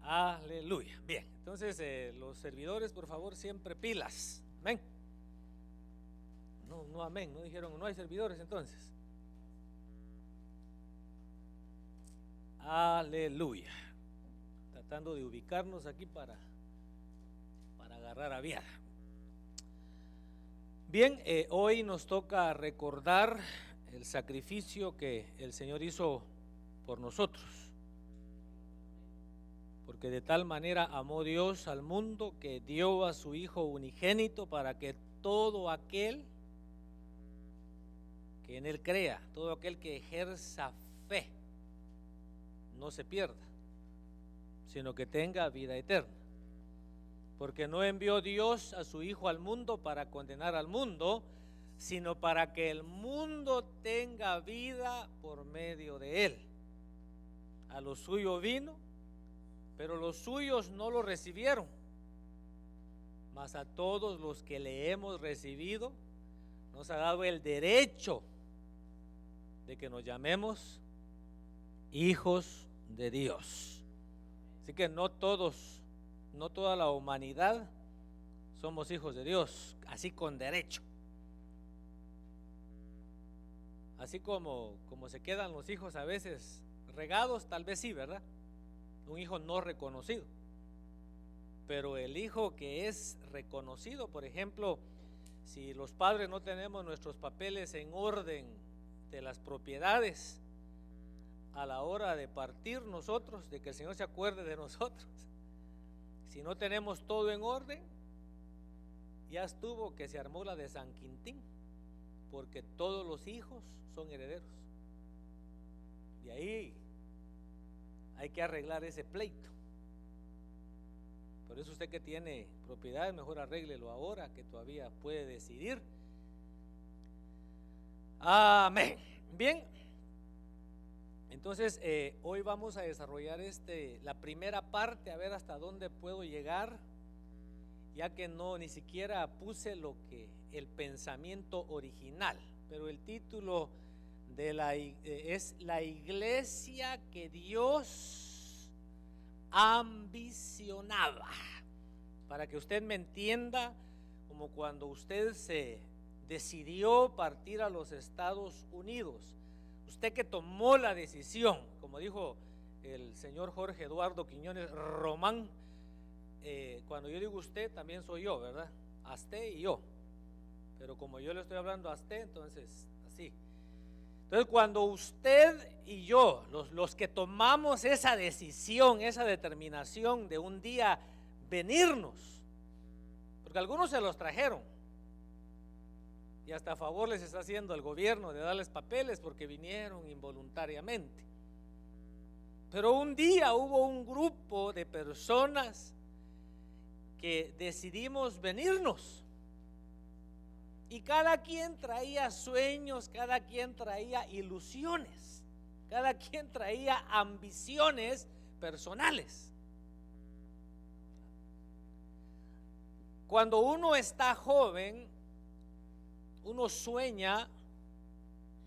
Aleluya. Bien, entonces los servidores, por favor, siempre pilas. Amén. No, amén. No dijeron, no hay servidores entonces. Aleluya. Tratando de ubicarnos aquí para agarrar a viada. Bien, hoy nos toca recordar el sacrificio que el Señor hizo por nosotros. Porque de tal manera amó Dios al mundo que dio a su Hijo unigénito para que todo aquel que en Él crea, todo aquel que ejerza fe, no se pierda, sino que tenga vida eterna. Porque no envió Dios a su Hijo al mundo para condenar al mundo, sino para que el mundo tenga vida por medio de Él. A lo suyo vino, pero los suyos no lo recibieron. Mas a todos los que le hemos recibido, nos ha dado el derecho de que nos llamemos hijos de Dios. Así que no todos, no toda la humanidad somos hijos de Dios, así con derecho. Así como se quedan los hijos a veces regados, tal vez sí, ¿verdad? Un hijo no reconocido. Pero el hijo que es reconocido, por ejemplo, si los padres no tenemos nuestros papeles en orden de las propiedades, a la hora de partir nosotros, de que el Señor se acuerde de nosotros, si no tenemos todo en orden, ya estuvo que se armó la de San Quintín, porque todos los hijos son herederos. De ahí hay que arreglar ese pleito. Por eso usted que tiene propiedades, mejor arréglelo ahora que todavía puede decidir. Amén. Bien, entonces hoy vamos a desarrollar la primera parte, a ver hasta dónde puedo llegar, ya que no ni siquiera puse el pensamiento original, pero el título es La iglesia que Dios ambicionaba, para que usted me entienda, como cuando usted se decidió partir a los Estados Unidos, usted que tomó la decisión, como dijo el señor Jorge Eduardo Quiñones Román, cuando yo digo usted, también soy yo, ¿verdad? Usted y yo, pero como yo le estoy hablando a usted, entonces así. Entonces cuando usted y yo, los que tomamos esa decisión, esa determinación de un día venirnos, porque algunos se los trajeron y hasta a favor les está haciendo el gobierno de darles papeles porque vinieron involuntariamente, pero un día hubo un grupo de personas que decidimos venirnos. Y cada quien traía sueños, cada quien traía ilusiones, cada quien traía ambiciones personales. Cuando uno está joven, uno sueña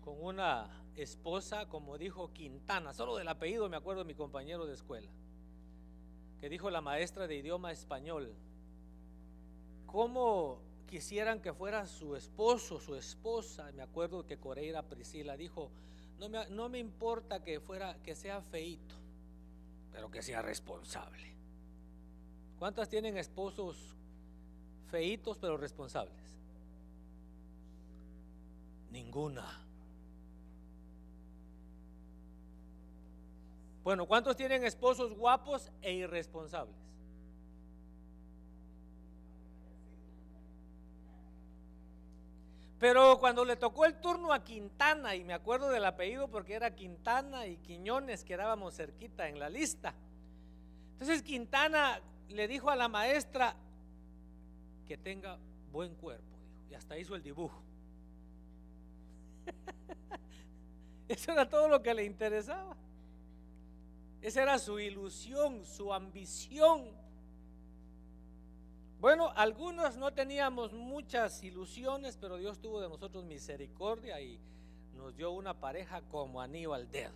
con una esposa, como dijo Quintana, solo del apellido me acuerdo de mi compañero de escuela, que dijo la maestra de idioma español, ¿cómo quisieran que fuera su esposo, su esposa? Me acuerdo que Coreira Priscila dijo, no me importa que sea feíto, pero que sea responsable. ¿Cuántas tienen esposos feitos pero responsables? Ninguna. Bueno, ¿cuántos tienen esposos guapos e irresponsables? Pero cuando le tocó el turno a Quintana, y me acuerdo del apellido porque era Quintana y Quiñones, quedábamos cerquita en la lista. Entonces Quintana le dijo a la maestra que tenga buen cuerpo, dijo, y hasta hizo el dibujo. Eso era todo lo que le interesaba. Esa era su ilusión, su ambición. Bueno, algunos no teníamos muchas ilusiones, pero Dios tuvo de nosotros misericordia y nos dio una pareja como anillo al dedo,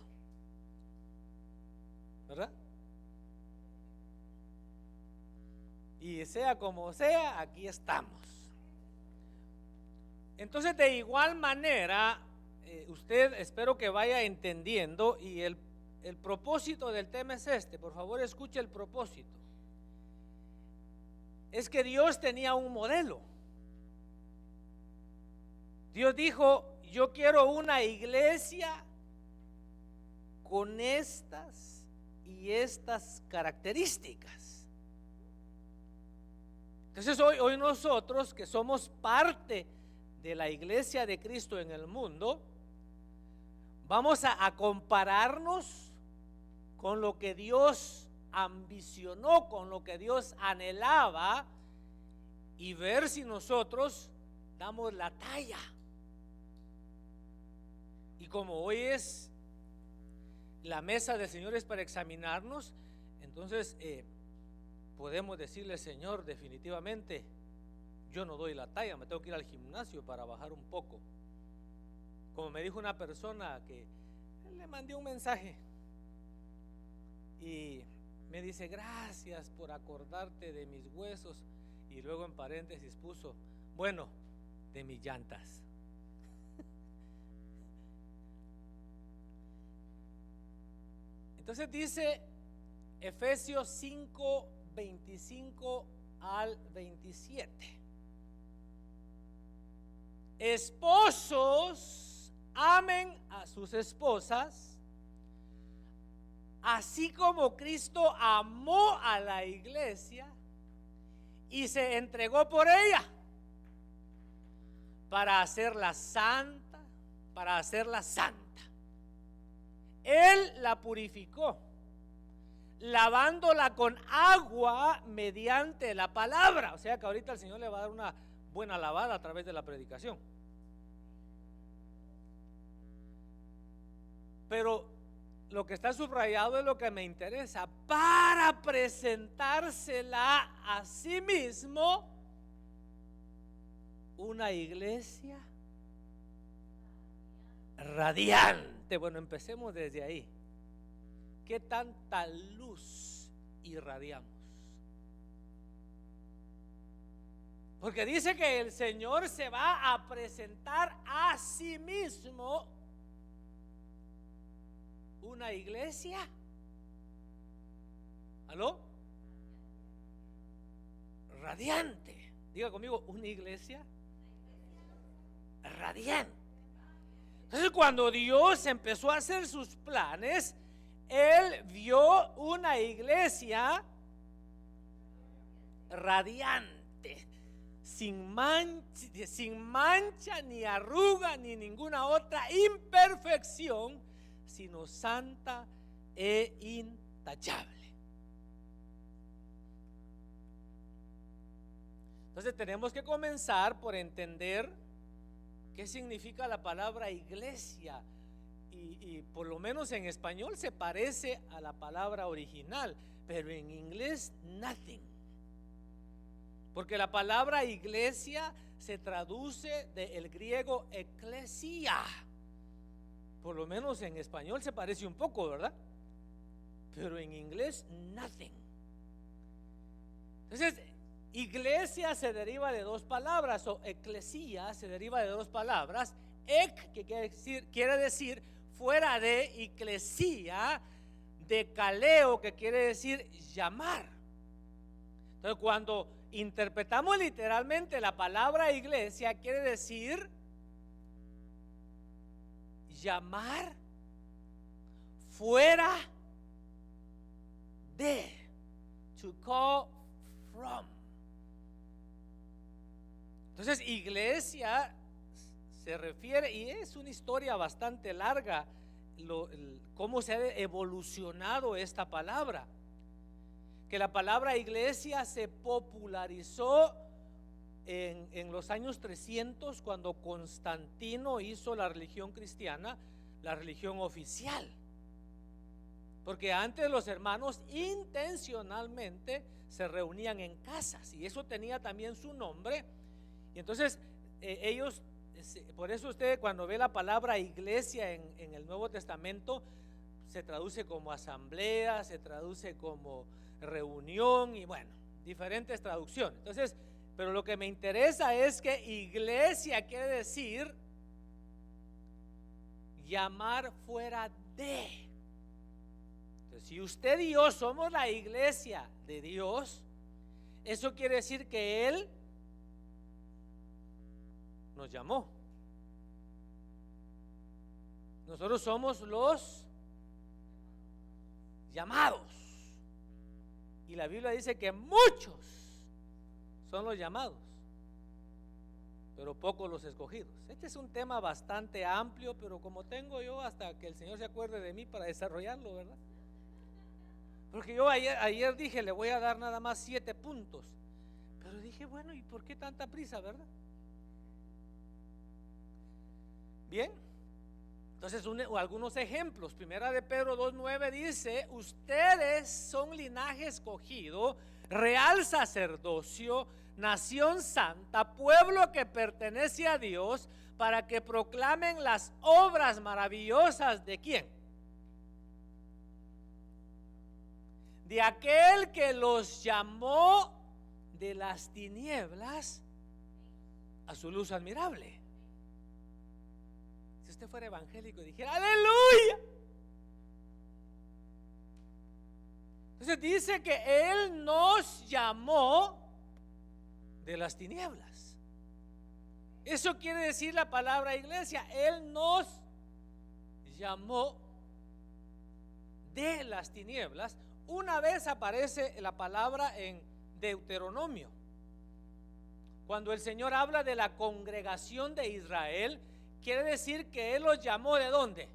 ¿verdad? Y sea como sea, aquí estamos. Entonces, de igual manera, usted espero que vaya entendiendo, y el propósito del tema es este. Por favor, escuche el propósito. Es que Dios tenía un modelo. Dios dijo: yo quiero una iglesia con estas y estas características. Entonces hoy nosotros, que somos parte de la iglesia de Cristo en el mundo, vamos a compararnos con lo que Dios ambicionó, con lo que Dios anhelaba, y ver si nosotros damos la talla. Y como hoy es la mesa de señores para examinarnos, entonces podemos decirle: Señor, definitivamente yo no doy la talla, me tengo que ir al gimnasio para bajar un poco. Como me dijo una persona que le mandé un mensaje y me dice: gracias por acordarte de mis huesos, y luego en paréntesis puso: bueno, de mis llantas. Entonces dice Efesios 5, 25 al 27: esposos, amen a sus esposas, así como Cristo amó a la iglesia y se entregó por ella para hacerla santa, Él la purificó, lavándola con agua mediante la palabra. O sea que ahorita el Señor le va a dar una buena lavada a través de la predicación. Pero lo que está subrayado es lo que me interesa: para presentársela a sí mismo una iglesia radiante. Bueno, empecemos desde ahí. ¿Qué tanta luz irradiamos? Porque dice que el Señor se va a presentar a sí mismo una iglesia. ¿Aló? Radiante. Diga conmigo: una iglesia radiante. Entonces, cuando Dios empezó a hacer sus planes, Él vio una iglesia radiante, sin mancha, ni arruga, ni ninguna otra imperfección, sino santa e intachable. Entonces tenemos que comenzar por entender qué significa la palabra iglesia, y por lo menos en español se parece a la palabra original, pero en inglés nothing, porque la palabra iglesia se traduce del griego eclesia. Por lo menos en español se parece un poco, ¿verdad? Pero en inglés nothing. Entonces, iglesia se deriva de dos palabras, o eclesia se deriva de dos palabras. Ek, que quiere decir fuera de, y clesia de caleo, que quiere decir llamar. Entonces, cuando interpretamos literalmente la palabra iglesia, quiere decir llamar fuera de, to call from. Entonces, iglesia se refiere, y es una historia bastante larga, cómo se ha evolucionado esta palabra. Que la palabra iglesia se popularizó en los años 300, cuando Constantino hizo la religión cristiana la religión oficial. Porque antes los hermanos intencionalmente se reunían en casas, y eso tenía también su nombre. Y entonces ellos, por eso usted cuando ve la palabra iglesia en el Nuevo Testamento, se traduce como asamblea, se traduce como reunión, y bueno, diferentes traducciones. Entonces, pero lo que me interesa es que iglesia quiere decir llamar fuera de. Entonces, si usted y yo somos la iglesia de Dios, eso quiere decir que Él nos llamó. Nosotros somos los llamados. Y la Biblia dice que muchos son los llamados, pero pocos los escogidos. Este es un tema bastante amplio, pero como tengo yo hasta que el Señor se acuerde de mí para desarrollarlo, ¿verdad? Porque yo ayer dije, le voy a dar nada más 7 puntos. Pero dije, bueno, ¿y por qué tanta prisa, verdad? Bien. Entonces, algunos ejemplos. Primera de Pedro 2:9 dice: ustedes son linaje escogido, real sacerdocio, nación santa, pueblo que pertenece a Dios, para que proclamen las obras maravillosas de ¿quién? De aquel que los llamó de las tinieblas a su luz admirable. Si usted fuera evangélico y dijera aleluya, entonces dice que Él nos llamó de las tinieblas. Eso quiere decir la palabra iglesia. Él nos llamó de las tinieblas. Una vez aparece la palabra en Deuteronomio, cuando el Señor habla de la congregación de Israel. Quiere decir que Él los llamó ¿de dónde?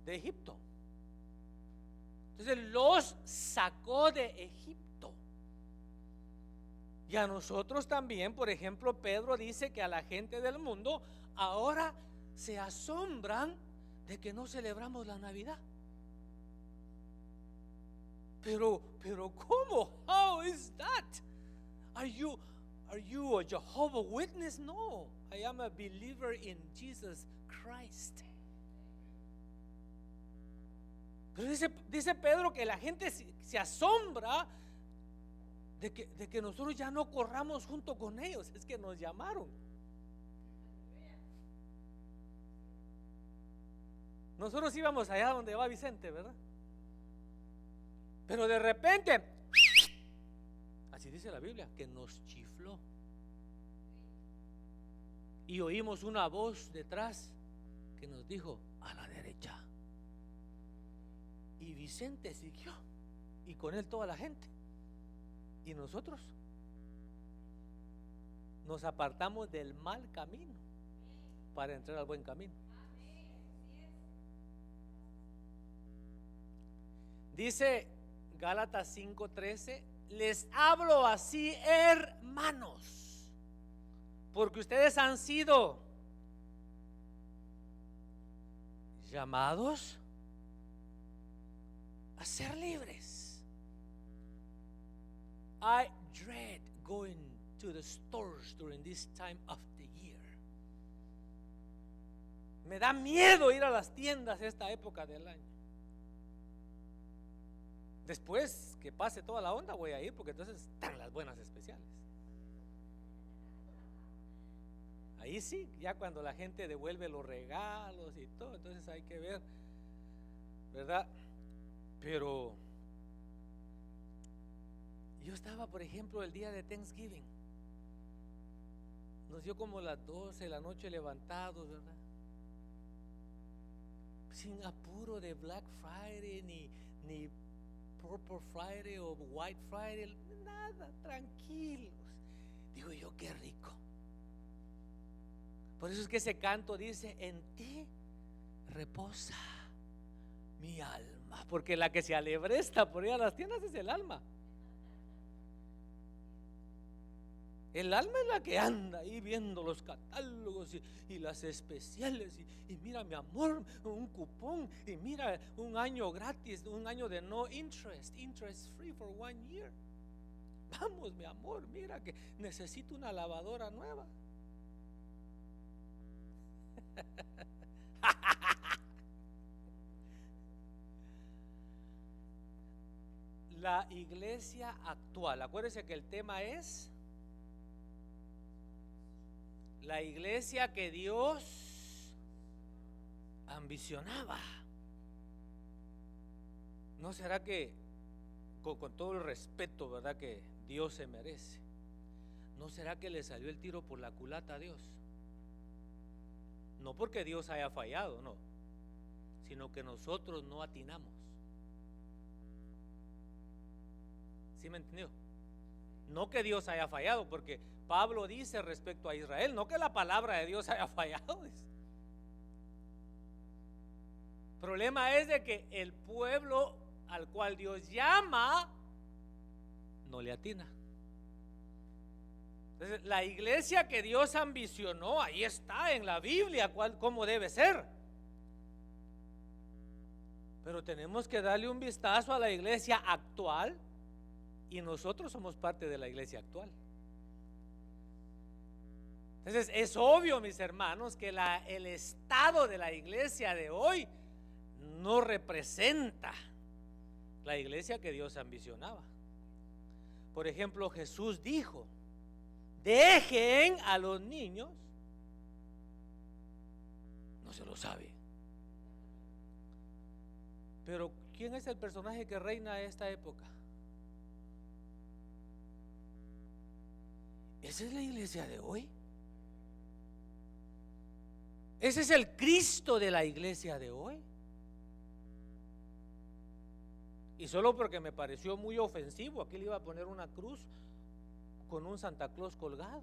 De Egipto. Entonces los sacó de Egipto. Y a nosotros también, por ejemplo, Pedro dice que a la gente del mundo ahora se asombran de que no celebramos la Navidad. Pero ¿cómo? How is that? Are you a Jehovah's Witness? No, I am a believer in Jesus Christ. Pero dice Pedro que la gente se asombra de que nosotros ya no corramos junto con ellos. Es que nos llamaron. Nosotros íbamos allá donde va Vicente, ¿verdad? Pero de repente, así dice la Biblia, que nos chifló. Y oímos una voz detrás que nos dijo: a la derecha. Y Vicente siguió, y con él toda la gente. Y nosotros nos apartamos del mal camino para entrar al buen camino. Dice Gálatas 5:13: les hablo así, hermanos, porque ustedes han sido llamados a ser libres. I dread going to the stores during this time of the year. Me da miedo ir a las tiendas esta época del año. Después que pase toda la onda voy a ir, porque entonces están las buenas especiales. Ahí sí, ya cuando la gente devuelve los regalos y todo, entonces hay que ver, ¿verdad? Pero yo estaba, por ejemplo, el día de Thanksgiving. Nos dio como las 12 de la noche levantados, ¿verdad? Sin apuro de Black Friday ni Purple Friday o White Friday, nada, tranquilos. Digo yo, qué rico. Por eso es que ese canto dice: en ti reposa mi alma, porque la que se alebresta por ir a las tiendas es el alma. El alma es la que anda ahí viendo los catálogos y las especiales y mira, mi amor, un cupón, y mira, un año gratis, un año de no interest free for 1 year. Vamos, mi amor, mira que necesito una lavadora nueva. La iglesia actual. Acuérdense que el tema es la iglesia que Dios ambicionaba. ¿No será que, con todo el respeto, verdad, que Dios se merece, no será que le salió el tiro por la culata a Dios? No porque Dios haya fallado, no, sino que nosotros no atinamos. ¿Sí me entendió? No que Dios haya fallado, porque Pablo dice respecto a Israel, no que la palabra de Dios haya fallado. El problema es de que el pueblo al cual Dios llama no le atina. Entonces, la iglesia que Dios ambicionó, ahí está en la Biblia cómo debe ser. Pero tenemos que darle un vistazo a la iglesia actual, y nosotros somos parte de la iglesia actual. Entonces es obvio, mis hermanos, que el estado de la iglesia de hoy no representa la iglesia que Dios ambicionaba. Por ejemplo, Jesús dijo: dejen a los niños. No se lo sabe. Pero ¿quién es el personaje que reina esta época? Esa es la iglesia de hoy. Ese es el Cristo de la iglesia de hoy. Y solo porque me pareció muy ofensivo, aquí le iba a poner una cruz con un Santa Claus colgado.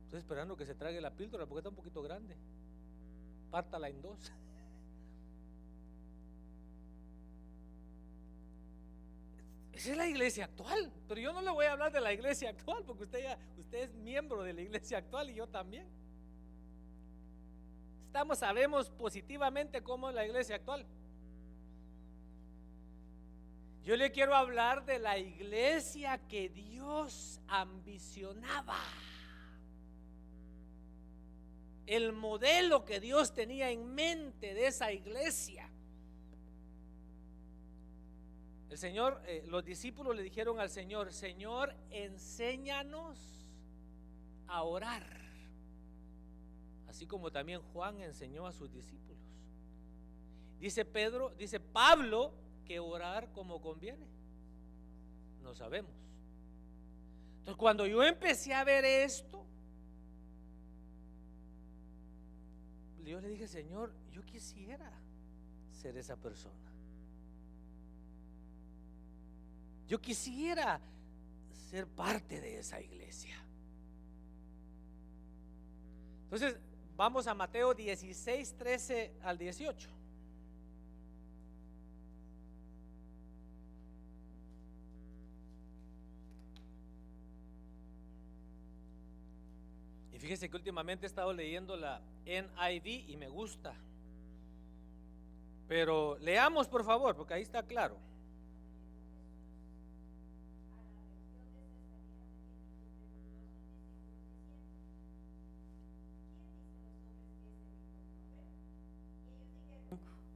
Estoy esperando que se trague la píldora porque está un poquito grande. Pártala en dos. Esa es la iglesia actual. Pero yo no le voy a hablar de la iglesia actual, porque usted es miembro de la iglesia actual y yo también. Sabemos positivamente cómo es la iglesia actual. Yo le quiero hablar de la iglesia que Dios ambicionaba. El modelo que Dios tenía en mente de esa iglesia. El Señor, los discípulos le dijeron al Señor: Señor, enséñanos a orar, así como también Juan enseñó a sus discípulos. Dice Pablo, que orar como conviene. No sabemos. Entonces, cuando yo empecé a ver esto, yo le dije: Señor, yo quisiera ser esa persona. Yo quisiera ser parte de esa iglesia. Entonces, vamos a Mateo 16, 13 al 18. Y fíjese que últimamente he estado leyendo la NIV y me gusta. Pero leamos, por favor, porque ahí está claro.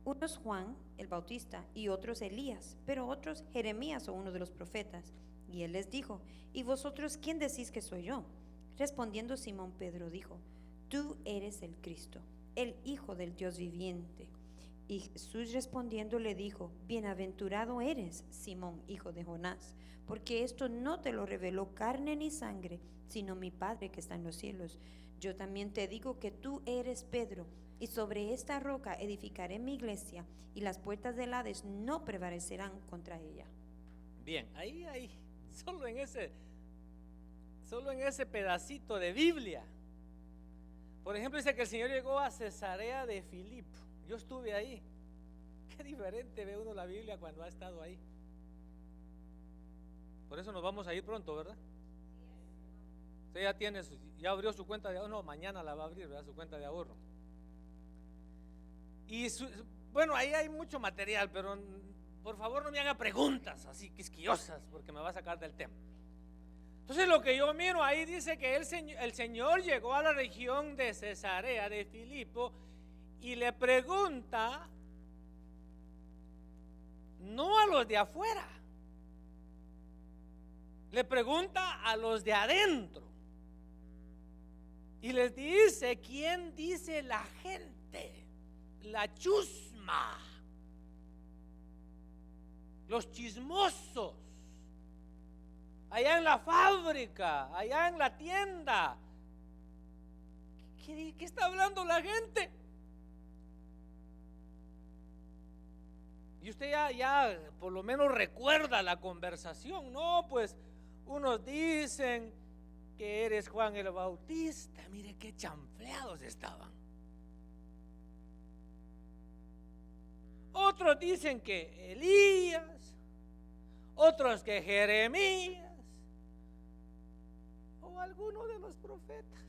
Unos Juan el Bautista y otros Elías, pero otros Jeremías o uno de los profetas. Y él les dijo: ¿y vosotros quién decís que soy yo? Respondiendo Simón Pedro dijo: tú eres el Cristo, el Hijo del Dios viviente. Y Jesús respondiendo le dijo: bienaventurado eres, Simón, hijo de Jonás, porque esto no te lo reveló carne ni sangre, sino mi Padre que está en los cielos. Yo también te digo que tú eres Pedro, y sobre esta roca edificaré mi iglesia, y las puertas del Hades no prevalecerán contra ella. Bien, ahí, solo en ese pedacito de Biblia. Por ejemplo, dice que el Señor llegó a Cesarea de Filipo. Yo estuve ahí. Qué diferente ve uno la Biblia cuando ha estado ahí. Por eso nos vamos a ir pronto, ¿verdad? Usted ya abrió su cuenta de ahorro. No, mañana la va a abrir, ¿verdad? Su cuenta de ahorro. Y bueno, ahí hay mucho material, pero por favor no me haga preguntas así quisquillosas, porque me va a sacar del tema. Entonces, lo que yo miro ahí dice que el Señor llegó a la región de Cesarea de Filipo y le pregunta, no a los de afuera, le pregunta a los de adentro y les dice: ¿quién dice la gente, la chusma, los chismosos, allá en la fábrica, allá en la tienda? ¿Qué está hablando la gente? Y usted ya por lo menos recuerda la conversación. No, pues unos dicen que eres Juan el Bautista. Mire qué chanfleados estaban. Otros dicen que Elías, otros que Jeremías o alguno de los profetas.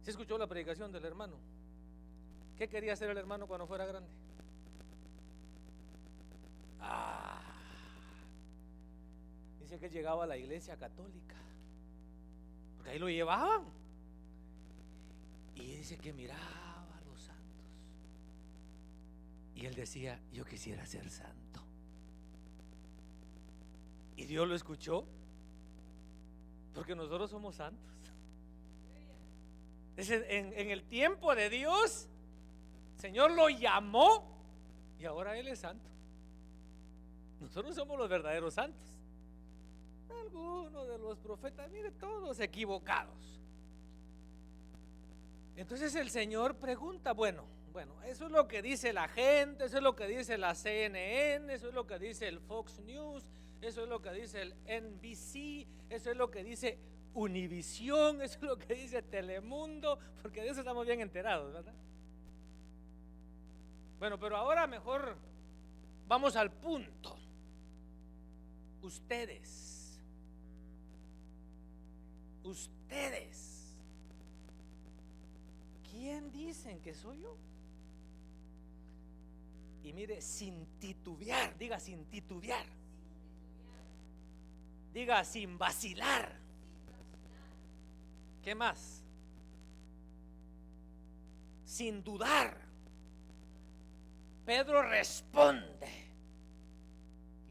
¿Se escuchó la predicación del hermano? ¿Qué quería hacer el hermano cuando fuera grande? Dice que llegaba a la iglesia católica, porque ahí lo llevaban, y dice que miraba a los santos y él decía: yo quisiera ser santo. Y Dios lo escuchó, porque nosotros somos santos. En el tiempo de Dios, el Señor lo llamó y ahora Él es santo. Nosotros somos los verdaderos santos. Algunos de los profetas, mire, todos equivocados. Entonces el Señor pregunta: bueno, eso es lo que dice la gente, eso es lo que dice la CNN, eso es lo que dice el Fox News, eso es lo que dice el NBC, eso es lo que dice Univisión, eso es lo que dice Telemundo, porque de eso estamos bien enterados, ¿verdad? Bueno, pero ahora mejor vamos al punto. Ustedes, ¿quién dicen que soy yo? Y mire, sin titubear, diga sin titubear, diga sin vacilar. ¿Qué más? Sin dudar, Pedro responde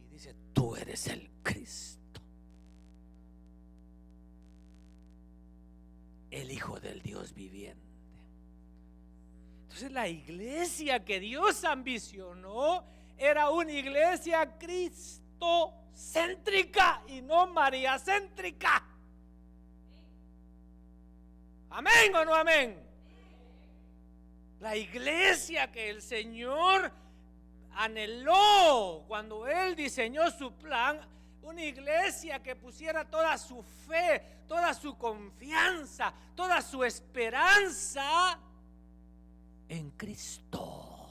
y dice: tú eres el Cristo, el Hijo del Dios viviente. Entonces la iglesia que Dios ambicionó era una iglesia cristocéntrica y no mariacéntrica. ¿Amén o no amén? La iglesia que el Señor anheló cuando Él diseñó su plan, una iglesia que pusiera toda su fe, toda su confianza, toda su esperanza en Cristo.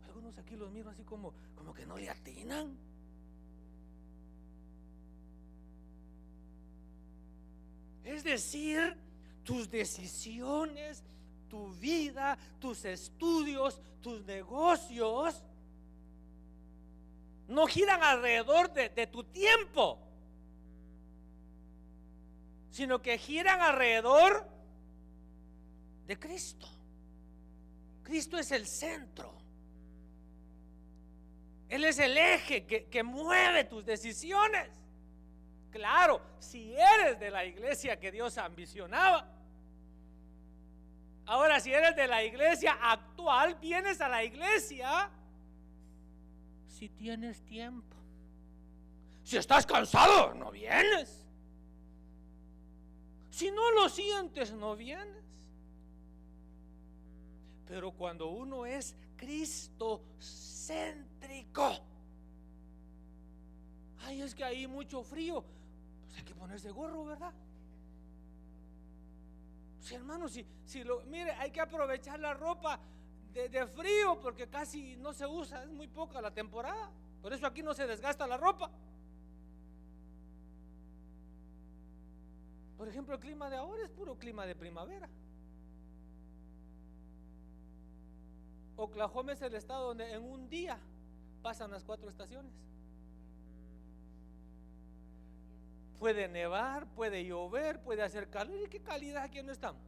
Algunos aquí los miro así como que no le atinan. Es decir, tus decisiones, tu vida, tus estudios, tus negocios no giran alrededor de tu tiempo, sino que giran alrededor de Cristo. Cristo es el centro. Él es el eje que mueve tus decisiones. Claro, si eres de la iglesia que Dios ambicionaba. Ahora, si eres de la iglesia actual, vienes a la iglesia si tienes tiempo. Si estás cansado, no vienes. Si no lo sientes, no vienes. Pero cuando uno es cristocéntrico, ay, es que hay mucho frío, pues hay que ponerse gorro, ¿verdad? Sí, hermano, mire, hay que aprovechar la ropa de frío, porque casi no se usa, es muy poca la temporada. Por eso aquí no se desgasta la ropa. Por ejemplo, el clima de ahora es puro clima de primavera. Oklahoma es el estado donde en un día pasan las 4 estaciones. Puede nevar, puede llover, puede hacer calor. ¿Y qué calidad aquí no estamos?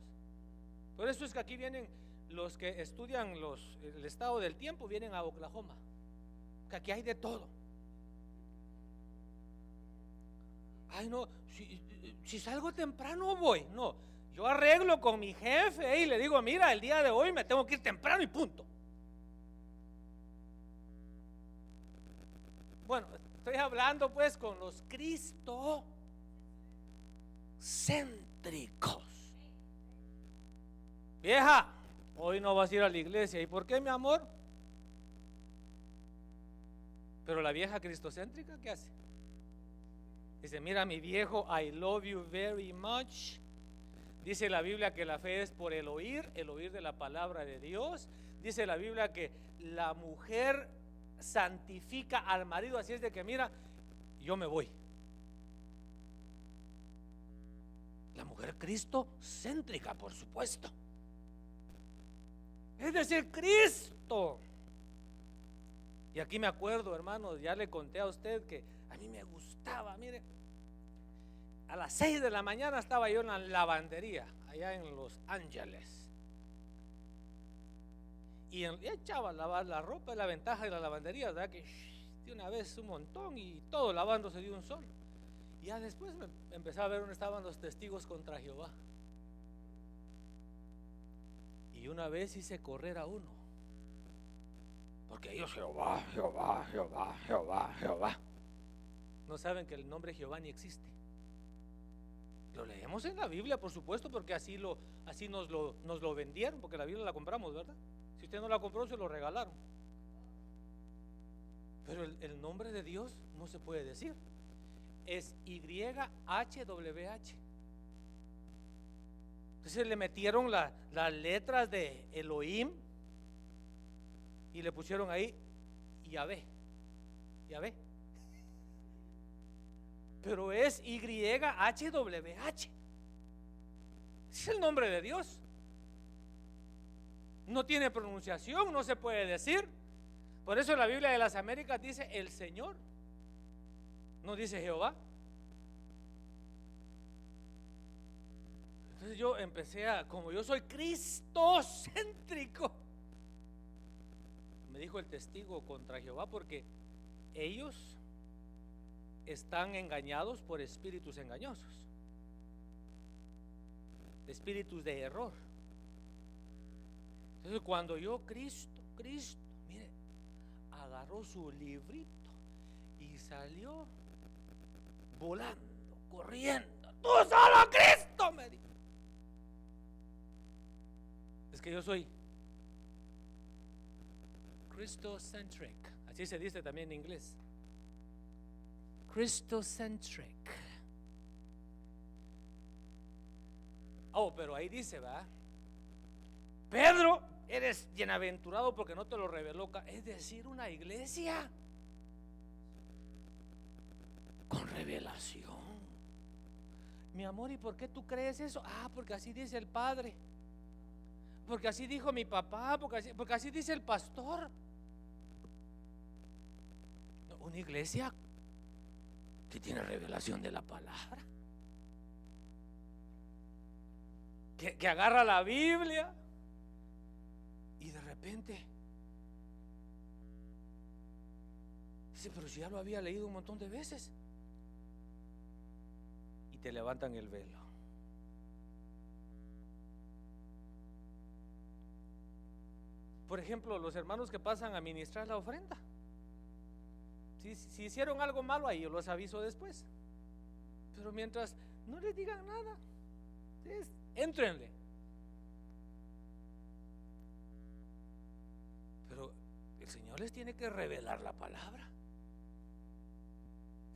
Por eso es que aquí vienen los que estudian el estado del tiempo, vienen a Oklahoma, que aquí hay de todo. Ay, no, si salgo temprano voy. No, yo arreglo con mi jefe y le digo, mira, el día de hoy me tengo que ir temprano y punto. Bueno, estoy hablando pues con los cristocéntricos. Vieja, hoy no vas a ir a la iglesia. ¿Y por qué, mi amor? Pero la vieja cristocéntrica, ¿qué hace? Dice, mira mi viejo, I love you very much. Dice la Biblia que la fe es por el oír de la palabra de Dios. Dice la Biblia que la mujer santifica al marido, así es de que mira, yo me voy. La mujer cristocéntrica, por supuesto. Es decir, Cristo. Y aquí me acuerdo, hermanos, ya le conté a usted que a mí me gustaba, mire, a las 6 de la mañana estaba yo en la lavandería, allá en Los Ángeles. Y echaba a lavar la ropa. La ventaja de la lavandería, ¿verdad? Que de una vez un montón y todo lavándose de un solo. Y ya después me empecé a ver dónde estaban los testigos contra Jehová. Y una vez hice correr a uno, porque ellos Jehová, Jehová, Jehová, Jehová, Jehová. No saben que el nombre Jehová ni existe. Lo leemos en la Biblia, por supuesto, porque así nos lo vendieron, porque la Biblia la compramos, ¿verdad? Si usted no la compró, se lo regalaron. Pero el nombre de Dios no se puede decir. Es YHWH. Entonces le metieron las letras de Elohim y le pusieron ahí Yahvé. Yahvé. Pero es YHWH. Es el nombre de Dios. No tiene pronunciación, no se puede decir. Por eso la Biblia de las Américas dice el Señor, no dice Jehová. Entonces yo empecé como yo soy cristocéntrico, me dijo el testigo contra Jehová, porque ellos están engañados por espíritus engañosos, espíritus de error. Entonces cuando yo Cristo, mire, agarró su librito y salió volando, corriendo. ¡Tú solo Cristo! Me dijo. Es que yo soy Christocentric, así se dice también en inglés. Christocentric. Oh, pero ahí dice, ¿verdad? Pedro, eres bienaventurado porque no te lo reveló, es decir, una iglesia con revelación. Mi amor, ¿y por qué tú crees eso? Ah, porque así dice el Padre, porque así dijo mi papá, porque así dice el pastor. Una iglesia que tiene revelación de la palabra, que agarra la Biblia y de repente dice, pero si ya lo había leído un montón de veces, y te levantan el velo. Por ejemplo, los hermanos que pasan a ministrar la ofrenda, si hicieron algo malo ahí, yo los aviso después, pero mientras no les digan nada, éntrenle. Pero el Señor les tiene que revelar la palabra.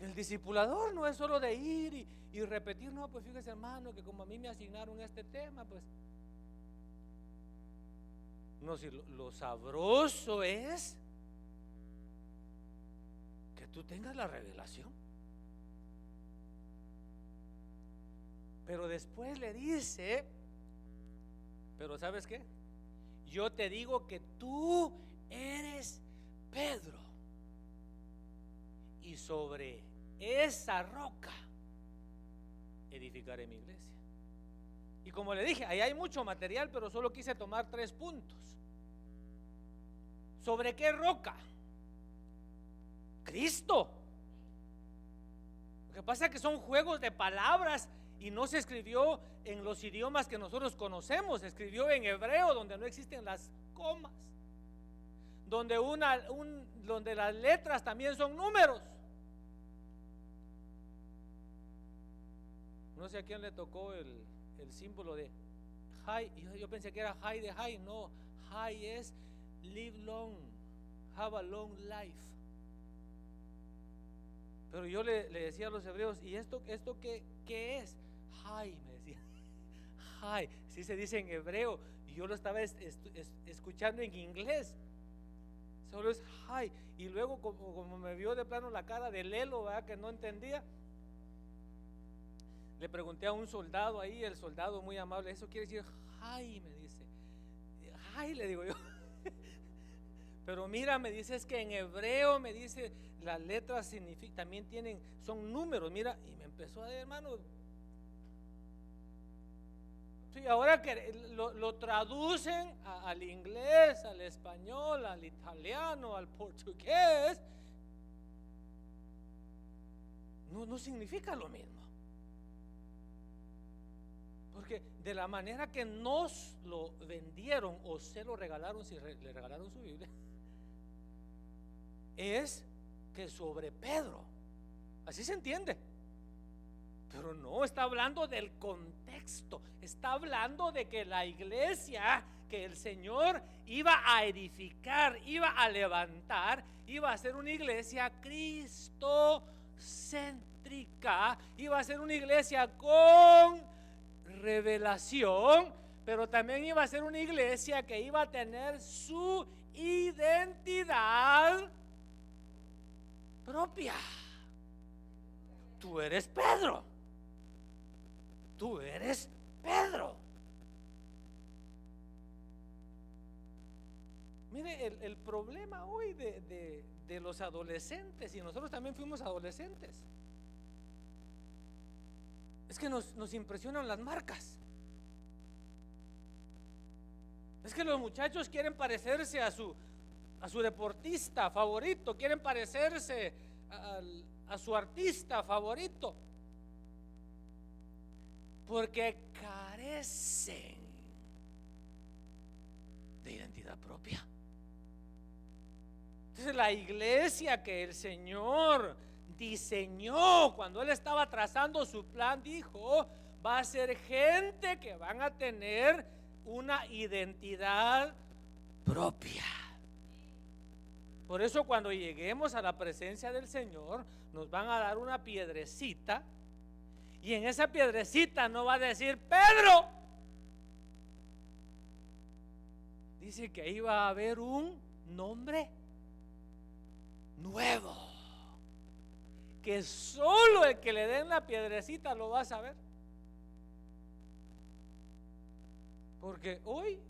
El discipulador no es solo de ir y repetir, no, pues fíjese hermano, que como a mí me asignaron este tema, pues no, si lo sabroso es que tú tengas la revelación. Pero después le dice, pero ¿sabes qué? Yo te digo que tú eres Pedro, y sobre esa roca edificaré mi iglesia, Y como le dije, ahí hay mucho material, pero solo quise tomar 3 puntos. ¿Sobre qué roca? Cristo. Lo que pasa es que son juegos de palabras y no se escribió en los idiomas que nosotros conocemos, se escribió en hebreo, donde no existen las comas, donde donde las letras también son números. No sé a quién le tocó el símbolo de high. Yo pensé que era high de high. No, high es live long, have a long life. Pero yo le decía a los hebreos, ¿y esto qué es? High, me decía. High, así se dice en hebreo. Y yo lo estaba escuchando en inglés. Solo es high. Y luego como me vio de plano la cara de Lelo, ¿verdad? Que no entendía, le pregunté a un soldado ahí, el soldado muy amable, ¿eso quiere decir high? Me dice. High, le digo yo. Pero mira, me dice, es que en hebreo, me dice, las letras también son números, mira, y me empezó a decir, hermano. Sí, ahora que lo traducen al inglés, al español, al italiano, al portugués, no significa lo mismo. Porque de la manera que nos lo vendieron o se lo regalaron, si le regalaron su Biblia, es que sobre Pedro, así se entiende. Pero no está hablando del contexto, está hablando de que la iglesia que el Señor iba a edificar, iba a levantar, iba a ser una iglesia cristocéntrica, iba a ser una iglesia con revelación, pero también iba a ser una iglesia que iba a tener su identidad propia. Tú eres Pedro. Tú eres Pedro. Mire, el problema hoy de los adolescentes, y nosotros también fuimos adolescentes, es que nos impresionan las marcas. Es que los muchachos quieren parecerse a su deportista favorito, quieren parecerse a su artista favorito, porque carecen de identidad propia. Entonces la iglesia que el Señor diseñó cuando Él estaba trazando su plan, dijo, va a ser gente que van a tener una identidad propia. Por eso cuando lleguemos a la presencia del Señor, nos van a dar una piedrecita, y en esa piedrecita no va a decir Pedro. Dice que ahí va a haber un nombre nuevo, que solo el que le den la piedrecita lo va a saber. Porque hoy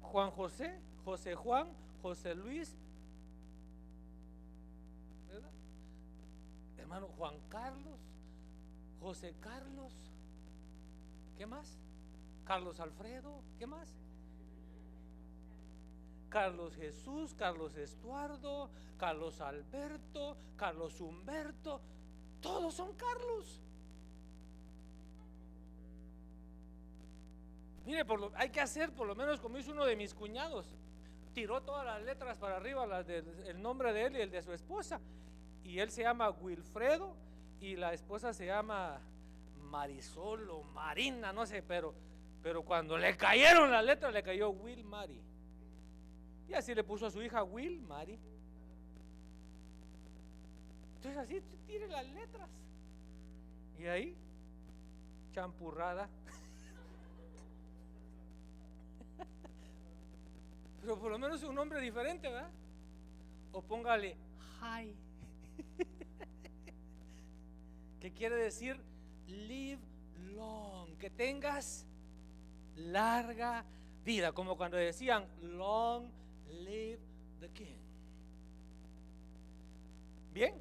Juan José, José Juan, José Luis, ¿verdad? Hermano Juan Carlos, José Carlos, ¿qué más? Carlos Alfredo, ¿qué más? Carlos Jesús, Carlos Estuardo, Carlos Alberto, Carlos Humberto, todos son Carlos. Mire, hay que hacer por lo menos como hizo uno de mis cuñados. Tiró todas las letras para arriba, el nombre de él y el de su esposa. Y él se llama Wilfredo y la esposa se llama Marisol o Marina, no sé, pero cuando le cayeron las letras le cayó Will Mari. Y así le puso a su hija Will Mari. Entonces así tire las letras. Y ahí, champurrada. Pero por lo menos un nombre diferente, ¿verdad? O póngale Hi. ¿Qué quiere decir? Live long, que tengas larga vida, como cuando decían long live the king. Bien,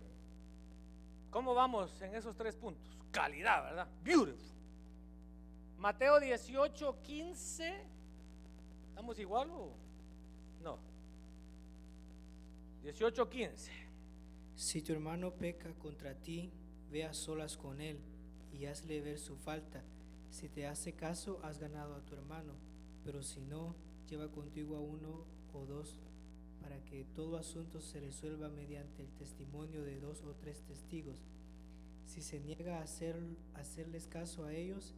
¿cómo vamos en esos 3 puntos? calidad, ¿verdad? Beautiful. Mateo 18:15. ¿Estamos igual o no? 18:15. Si tu hermano peca contra ti, ve a solas con él y hazle ver su falta. Si te hace caso, has ganado a tu hermano, pero si no, lleva contigo a uno o dos, para que todo asunto se resuelva mediante el testimonio de 2 o 3 testigos. Si se niega a hacerles caso a ellos,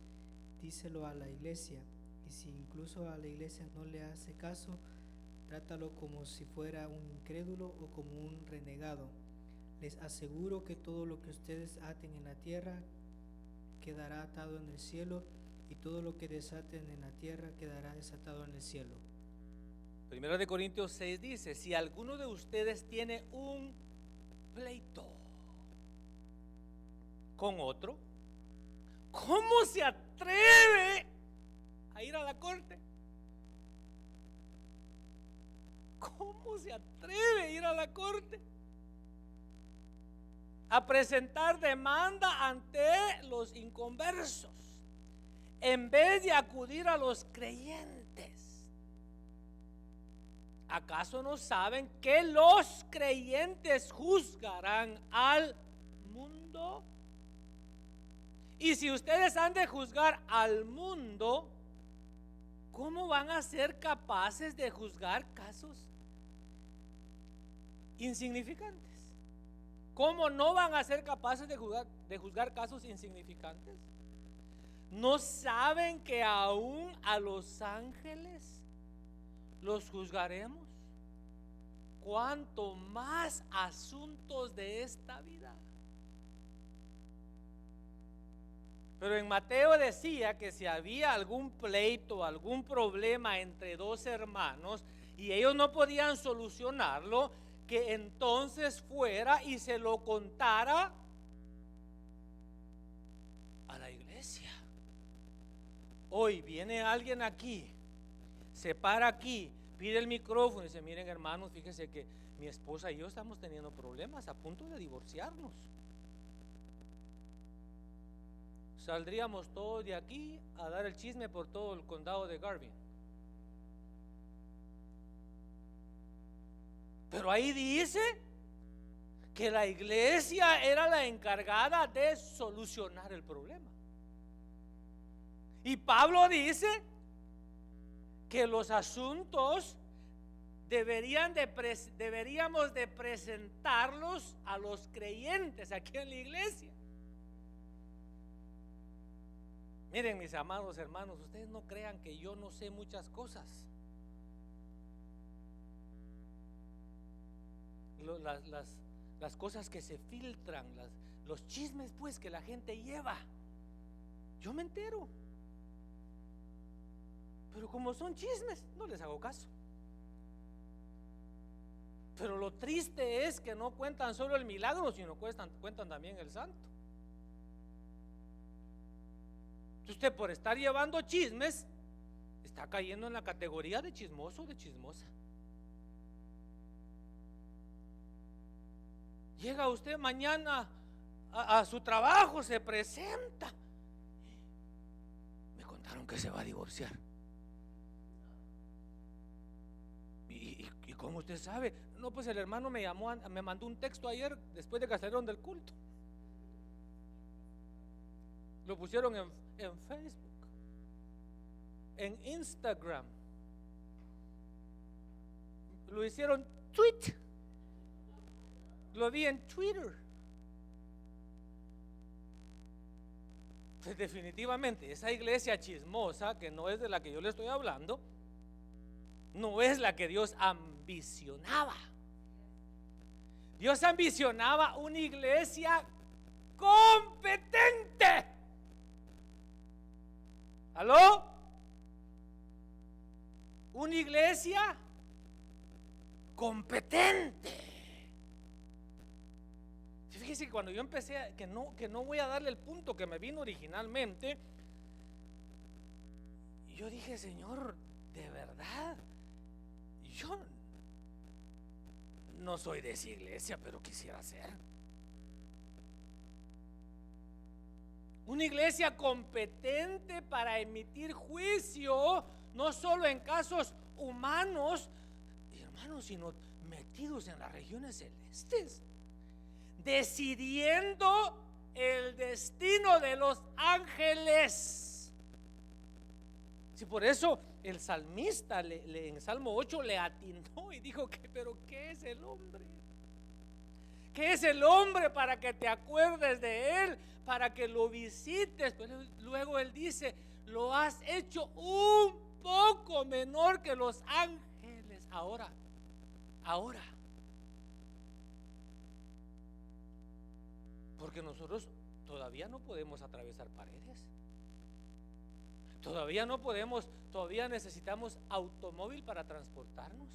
díselo a la iglesia, y si incluso a la iglesia no le hace caso, trátalo como si fuera un incrédulo o como un renegado. Les aseguro que todo lo que ustedes aten en la tierra quedará atado en el cielo, y todo lo que desaten en la tierra quedará desatado en el cielo. Primera de Corintios 6 dice: si alguno de ustedes tiene un pleito con otro, ¿cómo se atreve a ir a la corte? ¿Cómo se atreve a ir a la corte? A presentar demanda ante los inconversos, en vez de acudir a los creyentes. ¿Acaso no saben que los creyentes juzgarán al mundo? Y si ustedes han de juzgar al mundo, ¿cómo van a ser capaces de juzgar casos insignificantes? ¿Cómo no van a ser capaces de juzgar casos insignificantes? ¿No saben que aún a los ángeles los juzgaremos? ¿Cuánto más asuntos de esta vida? Pero en Mateo decía que si había algún pleito, algún problema entre dos hermanos y ellos no podían solucionarlo, que entonces fuera y se lo contara a la iglesia. Hoy viene alguien aquí, se para aquí, pide el micrófono y dice: miren, hermanos, fíjense que mi esposa y yo estamos teniendo problemas, a punto de divorciarnos. Saldríamos todos de aquí a dar el chisme por todo el condado de Garvin. Pero ahí dice que la iglesia era la encargada de solucionar el problema. Y Pablo dice que los asuntos deberíamos de presentarlos a los creyentes aquí en la iglesia. Miren, mis amados hermanos, ustedes no crean que yo no sé muchas cosas. Las cosas que se filtran, los chismes pues que la gente lleva, yo me entero. Pero como son chismes, no les hago caso. Pero lo triste es que no cuentan solo el milagro, sino cuentan también el santo. Usted, por estar llevando chismes, está cayendo en la categoría de chismoso o de chismosa. Llega usted mañana a su trabajo, se presenta: me contaron que se va a divorciar. ¿Y cómo usted sabe? No, pues el hermano me llamó, me mandó un texto ayer después de que salieron del culto. Lo pusieron en Facebook, en Instagram, lo hicieron tweet, lo vi en Twitter. Pues definitivamente esa iglesia chismosa, que no es de la que yo le estoy hablando, no es la que Dios ambicionaba. Dios ambicionaba una iglesia competente. ¿Aló? Una iglesia competente. Fíjese que cuando yo empecé que no voy a darle el punto que me vino originalmente, yo dije: Señor, de verdad, yo no soy de esa iglesia, pero quisiera ser. Una iglesia competente para emitir juicio, no solo en casos humanos, hermanos, sino metidos en las regiones celestes, decidiendo el destino de los ángeles. Si por eso el salmista en Salmo 8 le atinó y dijo que, pero ¿qué es el hombre? ¿Qué es el hombre para que te acuerdes de él, para que lo visites? Pero luego él dice, lo has hecho un poco menor que los ángeles. Ahora, porque nosotros todavía no podemos atravesar paredes. Todavía necesitamos automóvil para transportarnos.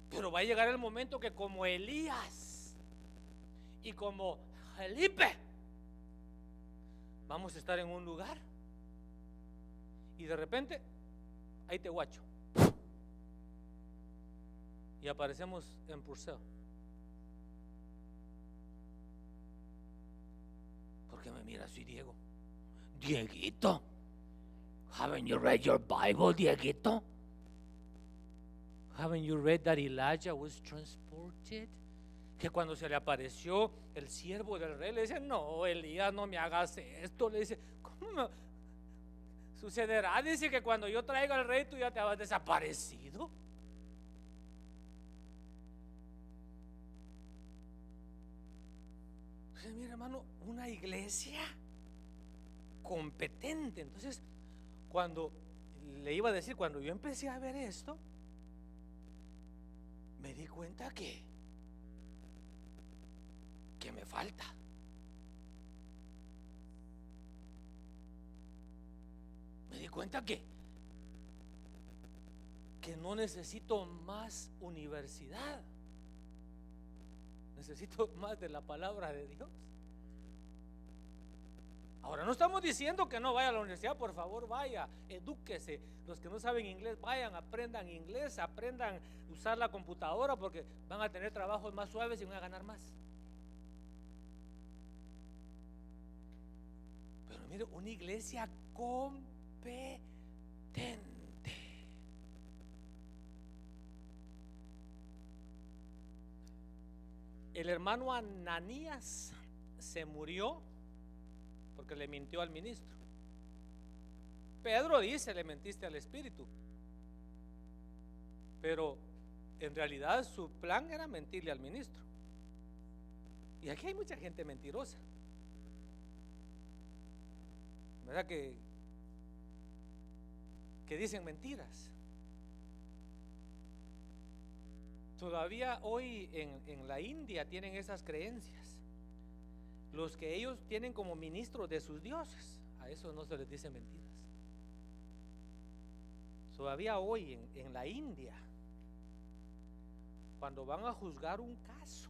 Pero va a llegar el momento que como Elías y como Felipe vamos a estar en un lugar y de repente ahí te guacho y aparecemos en Purcell. ¿Por qué me miras así, Diego? Dieguito, haven't you read your Bible, Dieguito? Haven't you read that Elijah was transported? Que cuando se le apareció el siervo del rey, le dice, no, Elías, no me hagas esto. Le dice, ¿cómo me sucederá? Dice que cuando yo traiga al rey, tú ya te habías desaparecido. Entonces, mira, hermano, una iglesia competente. Entonces, cuando le iba a decir, cuando yo empecé a ver esto, me di cuenta que me falta. Me di cuenta que no necesito más universidad. Necesito más de la palabra de Dios. Ahora, no estamos diciendo que no vaya a la universidad, por favor vaya, edúquese. Los que no saben inglés, vayan, aprendan inglés, aprendan a usar la computadora, porque van a tener trabajos más suaves y van a ganar más. Pero mire, una iglesia competente. El hermano Ananías se murió porque le mintió al ministro. Pedro dice, le mentiste al Espíritu, pero en realidad su plan era mentirle al ministro. Y aquí hay mucha gente mentirosa, ¿verdad? Que dicen mentiras. Todavía hoy en la India tienen esas creencias. Los que ellos tienen como ministros de sus dioses, a eso no se les dice mentiras. Todavía hoy en la India, cuando van a juzgar un caso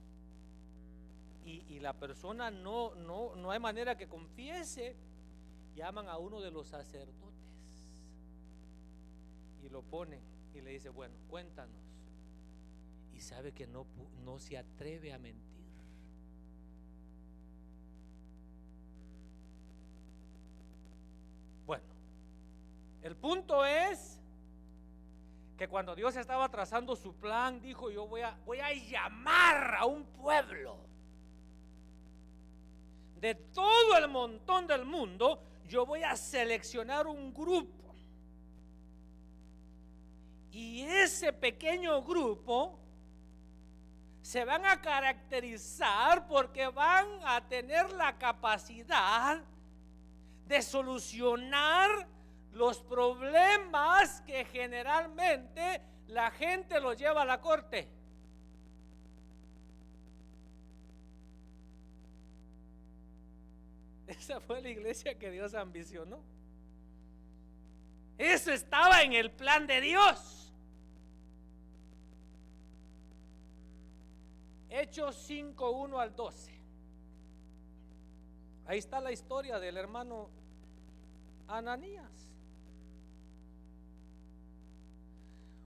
y la persona no hay manera que confiese, llaman a uno de los sacerdotes y lo ponen y le dice, bueno, cuéntanos. Y sabe que no se atreve a mentir. Bueno, el punto es que cuando Dios estaba trazando su plan, dijo, yo voy a llamar a un pueblo de todo el montón del mundo. Yo voy a seleccionar un grupo, y ese pequeño grupo se van a caracterizar porque van a tener la capacidad de solucionar los problemas que generalmente la gente los lleva a la corte. Esa fue la iglesia que Dios ambicionó. Eso estaba en el plan de Dios. Hechos 5, 1 al 12. Ahí está la historia del hermano Ananías.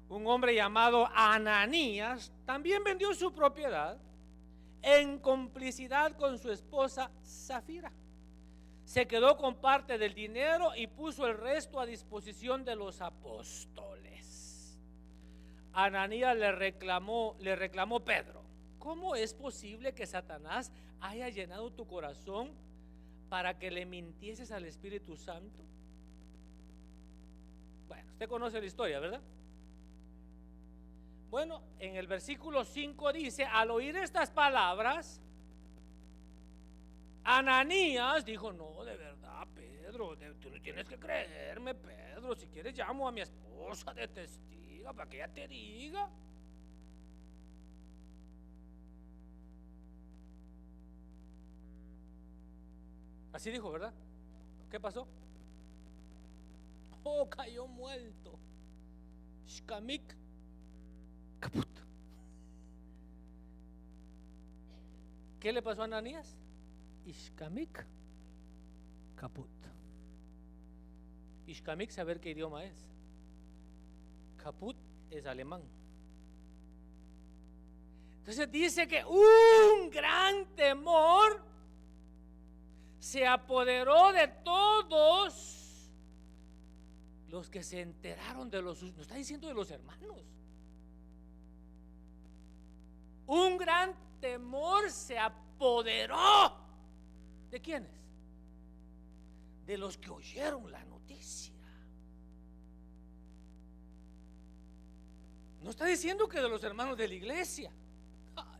Un hombre llamado Ananías también vendió su propiedad en complicidad con su esposa Zafira, se quedó con parte del dinero y puso el resto a disposición de los apóstoles. Ananías le reclamó Pedro: ¿cómo es posible que Satanás haya llenado tu corazón para que le mintieses al Espíritu Santo? Bueno, usted conoce la historia, ¿verdad? Bueno, en el versículo 5 dice: al oír estas palabras, Ananías dijo: no, de verdad, Pedro, tú no tienes que creerme, Pedro. Si quieres llamo a mi esposa de testiga para que ella te diga. Así dijo, ¿verdad? ¿Qué pasó? Oh, cayó muerto. Shkamik kaput. ¿Qué le pasó a Ananías? Ishkamik kaput. Ishkamik, saber qué idioma es. Kaput es alemán. Entonces dice que un gran temor se apoderó de todos los que se enteraron de los, nos está diciendo de los hermanos. Un gran temor se apoderó. ¿De quiénes? De los que oyeron la noticia. No está diciendo que de los hermanos de la iglesia.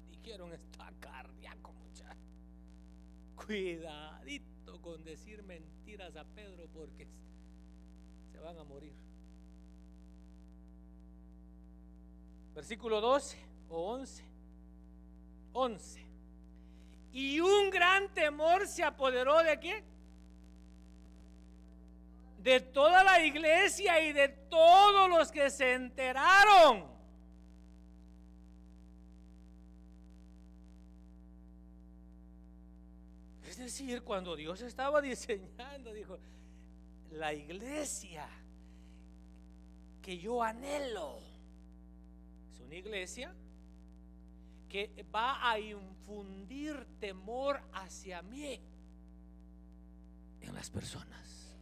Dijeron: está cardíaco, muchacho. Cuidadito con decir mentiras a Pedro, porque se van a morir. Versículo 12 o 11. 11. Y un gran temor se apoderó ¿de qué? De toda la iglesia y de todos los que se enteraron. Es decir, cuando Dios estaba diseñando, dijo: la iglesia que yo anhelo es una iglesia que va a infundir temor hacia mí en las personas.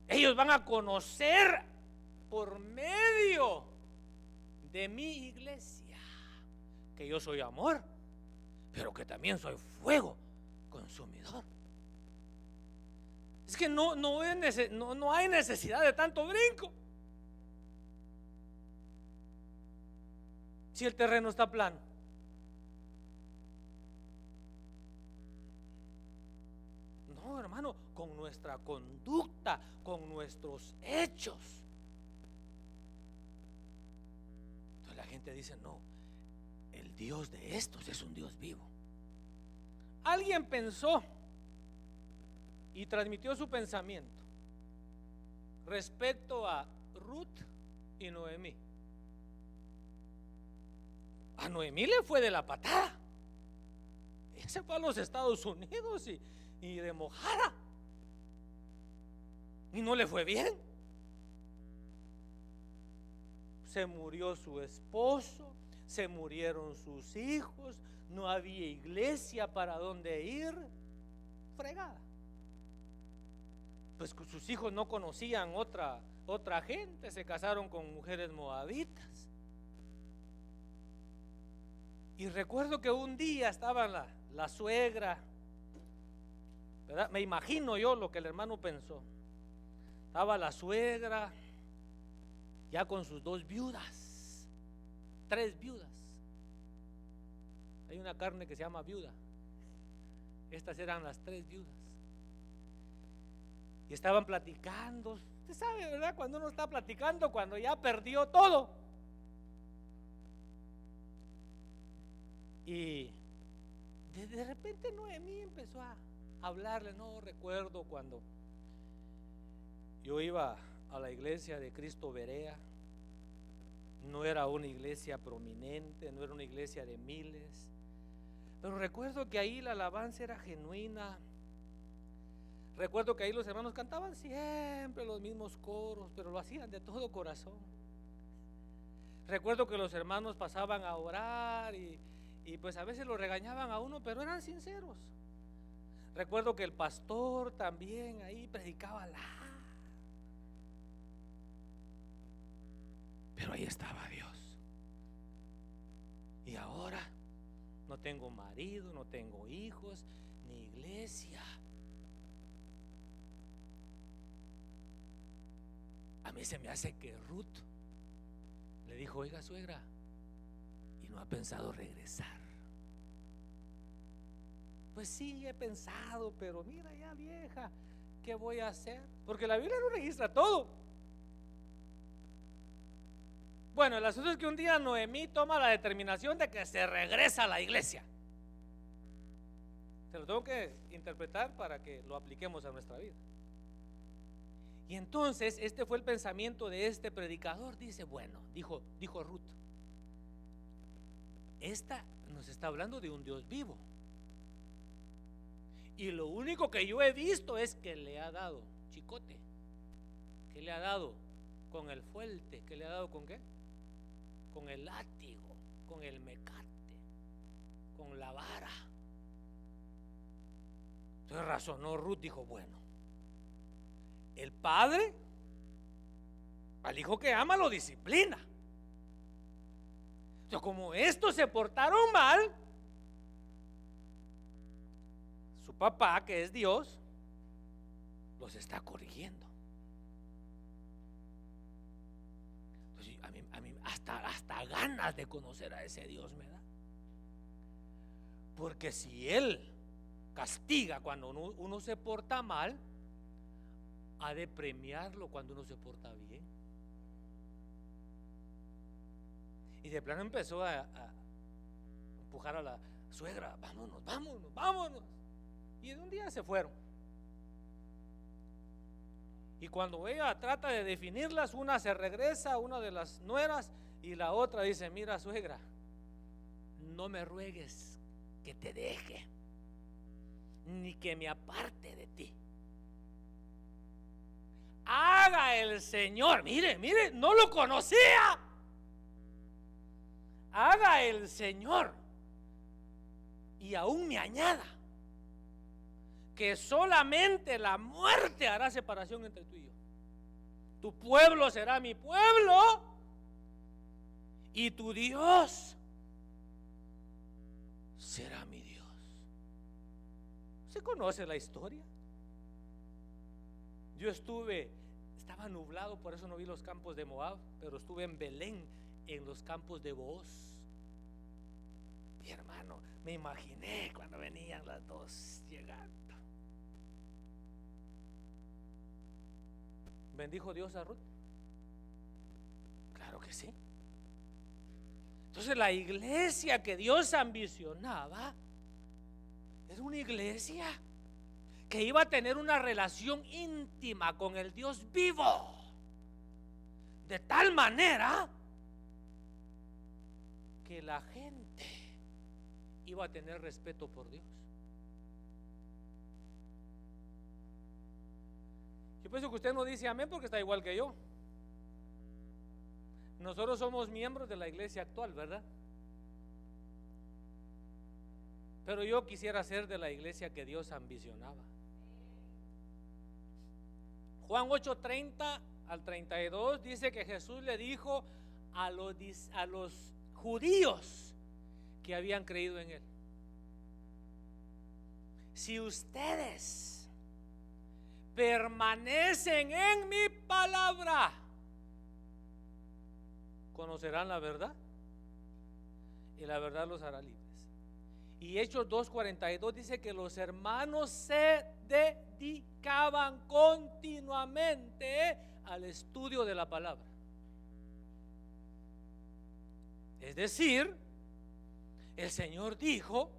Ellos van a conocer por medio de mi iglesia que yo soy amor, pero que también soy fuego consumidor. Es que no hay necesidad de tanto brinco. Si el terreno está plano. No, hermano, con nuestra conducta, con nuestros hechos. Entonces la gente dice: no, el Dios de estos es un Dios vivo. Alguien pensó y transmitió su pensamiento respecto a Ruth y Noemí. A Noemí le fue de la patada. Ella se fue a los Estados Unidos y de mojada. Y no le fue bien. Se murió su esposo, se murieron sus hijos, no había iglesia para dónde ir. Fregada. Pues sus hijos no conocían otra gente, se casaron con mujeres moabitas. Y recuerdo que un día estaba la suegra, ¿verdad? Me imagino yo lo que el hermano pensó. Estaba la suegra ya con sus 2 viudas, 3 viudas. Hay una carne que se llama viuda. Estas eran las 3 viudas. Y estaban platicando. Usted sabe, ¿verdad? Cuando uno está platicando, cuando ya perdió todo. Y de repente Noemí empezó a hablarle. No recuerdo cuando yo iba a la iglesia de Cristo Berea. No era una iglesia prominente, no era una iglesia de miles, pero recuerdo que ahí la alabanza era genuina. Recuerdo que ahí los hermanos cantaban siempre los mismos coros, pero lo hacían de todo corazón. Recuerdo que los hermanos pasaban a orar y pues a veces lo regañaban a uno, pero eran sinceros. Recuerdo que el pastor también ahí predicaba pero ahí estaba Dios. Y ahora no tengo marido, no tengo hijos, ni iglesia. A mí se me hace que Ruth le dijo: oiga, suegra, ¿y no ha pensado regresar? Pues sí, he pensado, pero mira, ya vieja, ¿qué voy a hacer? Porque la Biblia no registra todo. Bueno, el asunto es que un día Noemí toma la determinación de que se regresa a la iglesia. Se lo tengo que interpretar para que lo apliquemos a nuestra vida. Y entonces este fue el pensamiento de este predicador. Dice, bueno, dijo Ruth, esta nos está hablando de un Dios vivo, y lo único que yo he visto es que le ha dado chicote, que le ha dado con el fuerte, que le ha dado con qué, con el látigo, con el mecate, con la vara. Entonces razonó Ruth, dijo, bueno, el padre al hijo que ama lo disciplina. Entonces, como estos se portaron mal, su papá, que es Dios, los está corrigiendo. Entonces, a mí hasta ganas de conocer a ese Dios me da. Porque si Él castiga cuando uno se porta mal, ha de premiarlo cuando uno se porta bien. Y de plano empezó a empujar a la suegra: vámonos. Y de un día se fueron. Y cuando ella trata de definirlas, una se regresa, una de las nueras, y la otra dice: mira, suegra, no me ruegues que te deje, ni que me aparte de ti. Haga el Señor, mire, no lo conocía. Haga el Señor y aún me añada que solamente la muerte hará separación entre tú y yo. Tu pueblo será mi pueblo y tu Dios será mi Dios. ¿Se conoce la historia? Yo estaba nublado, por eso no vi los campos de Moab, pero estuve en Belén, en los campos de Booz. Mi hermano, me imaginé cuando venían las dos llegando. ¿Bendijo Dios a Ruth? Claro que sí. Entonces la iglesia que Dios ambicionaba era una iglesia que iba a tener una relación íntima con el Dios vivo, de tal manera que la gente iba a tener respeto por Dios. Yo pienso que usted no dice amén porque está igual que yo. Nosotros somos miembros de la iglesia actual, ¿verdad? Pero yo quisiera ser de la iglesia que Dios ambicionaba. Juan 8:30 al 32 dice que Jesús le dijo a los judíos que habían creído en Él: si ustedes permanecen en mi palabra, conocerán la verdad y la verdad los hará libres. Y Hechos 2:42 dice que los hermanos se dedicaban continuamente al estudio de la palabra. Es decir, el Señor dijo: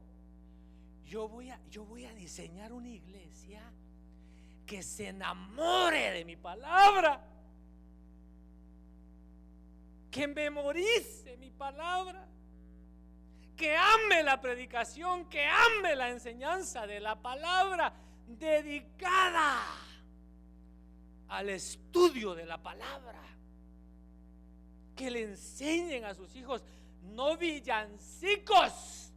yo voy a diseñar una iglesia que se enamore de mi palabra, que memorice mi palabra, que ame la predicación, que ame la enseñanza de la palabra, dedicada al estudio de la palabra, que le enseñen a sus hijos no villancicos,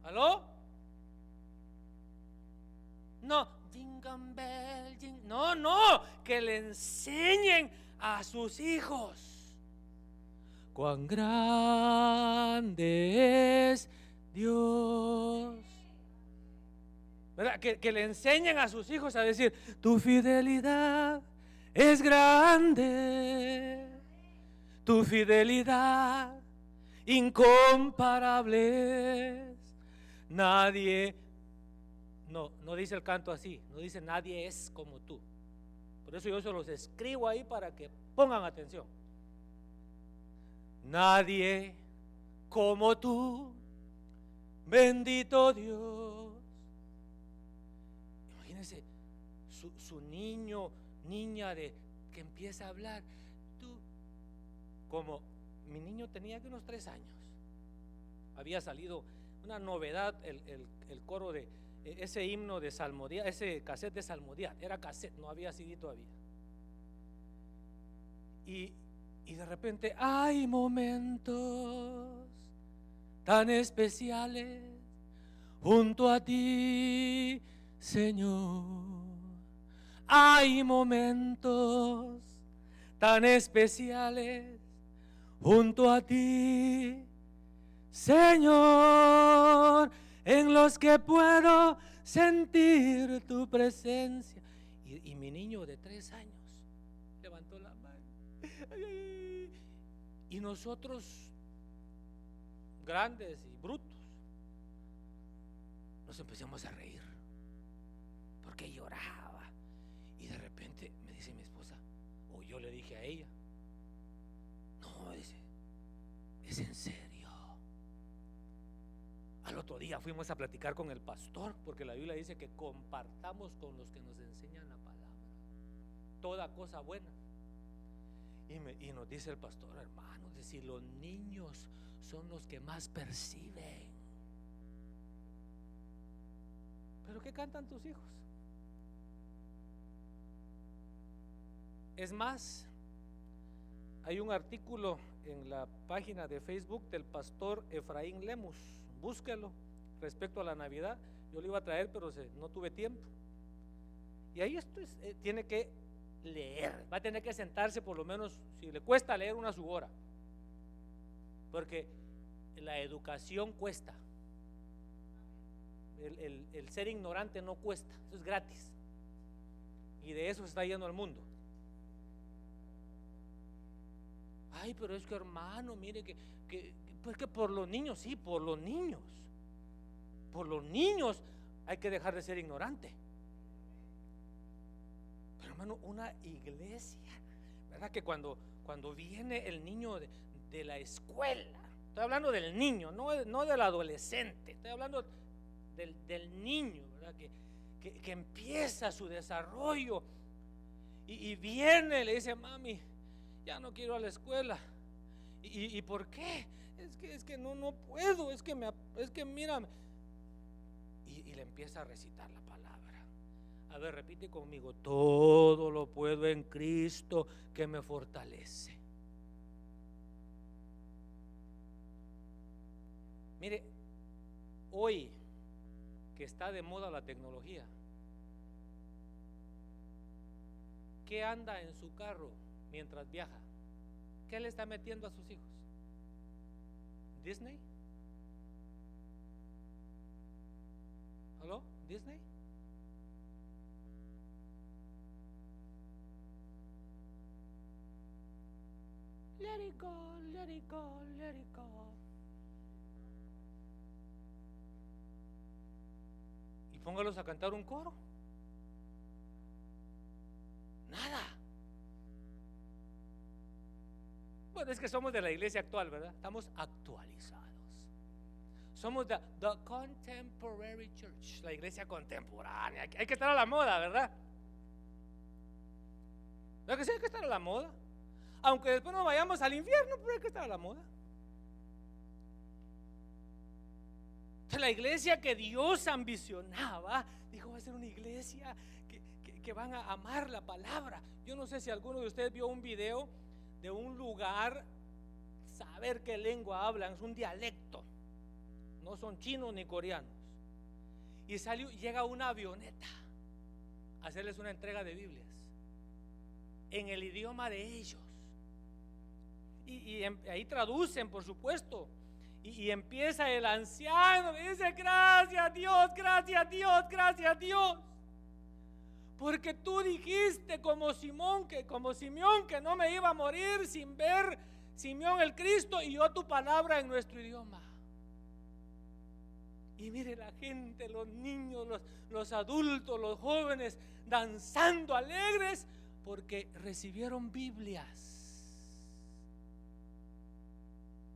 ¿Aló? No, jingle bell, no, que le enseñen a sus hijos cuán grande es Dios. ¿Verdad? Que le enseñen a sus hijos a decir: tu fidelidad es grande, tu fidelidad incomparable. Nadie, no dice el canto así, no dice nadie es como tú. Por eso yo se los escribo ahí para que pongan atención. Nadie como tú, bendito Dios. Imagínense su niño, niña que empieza a hablar. Tú, como mi niño tenía que unos 3 años, había salido una novedad, el coro de ese himno de Salmodiat, ese cassette de Salmodiat, era cassette, no había CD todavía. Y de repente hay momentos tan especiales junto a ti, Señor. Hay momentos tan especiales junto a ti, Señor, en los que puedo sentir tu presencia. Y mi niño de 3 años levantó la mano. Y nosotros, grandes y brutos, nos empezamos a reír porque lloraba. Y de repente me dice mi esposa, o yo le dije a ella, no, dice, es en serio. Al otro día fuimos a platicar con el pastor, porque la Biblia dice que compartamos con los que nos enseñan la palabra, toda cosa buena. Y nos dice el pastor, hermanos, si los niños son los que más perciben. ¿Pero qué cantan tus hijos? Es más, hay un artículo en la página de Facebook del pastor Efraín Lemus, búsquelo, respecto a la Navidad. Yo lo iba a traer, pero no tuve tiempo. Y ahí esto tiene que leer, va a tener que sentarse por lo menos, si le cuesta leer, una su hora, porque la educación cuesta. El ser ignorante no cuesta, eso es gratis, y de eso se está yendo al mundo. Ay, pero es que, hermano, mire pues que por los niños, sí, por los niños hay que dejar de ser ignorante. Pero, hermano, una iglesia, ¿verdad? Que cuando viene el niño de la escuela, estoy hablando del niño, no del adolescente, estoy hablando del niño, ¿verdad? Que empieza su desarrollo y viene, le dice: mami, ya no quiero ir a la escuela. ¿Y por qué? Es que no puedo, es que mira, y le empieza a recitar la palabra. A ver, repite conmigo: todo lo puedo en Cristo que me fortalece. Mire, hoy que está de moda la tecnología, ¿qué anda en su carro mientras viaja? ¿Qué le está metiendo a sus hijos? ¿Disney? ¿Aló? ¿Disney? Let it go, let it go, let it go. Y póngalos a cantar un coro. Nada. Bueno, es que somos de la iglesia actual, ¿verdad? Estamos actualizados. Somos the contemporary church, la iglesia contemporánea. Hay que estar a la moda, ¿verdad? ¿Verdad que sí? Hay que estar a la moda. Aunque después nos vayamos al infierno, pero hay que estar a la moda. La iglesia que Dios ambicionaba, dijo: va a ser una iglesia que van a amar la palabra. Yo no sé si alguno de ustedes vio un video de un lugar, saber qué lengua hablan, es un dialecto. no son chinos ni coreanos. Y llega una avioneta a hacerles una entrega de Biblias en el idioma de ellos. Y ahí traducen, por supuesto. Y empieza el anciano, me dice: gracias Dios, gracias Dios, gracias Dios. Porque tú dijiste como Simeón que no me iba a morir sin ver Simeón el Cristo, y yo tu palabra en nuestro idioma. Y mire la gente, los niños, los adultos, los jóvenes danzando alegres porque recibieron Biblias.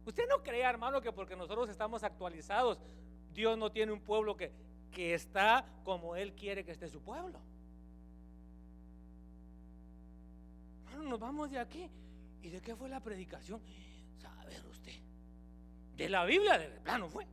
Usted no crea, hermano, que porque nosotros estamos actualizados, Dios no tiene un pueblo que está como Él quiere que esté su pueblo. Hermano, nos vamos de aquí. ¿Y de qué fue la predicación? ¿Sabe usted? De la Biblia, de plano fue.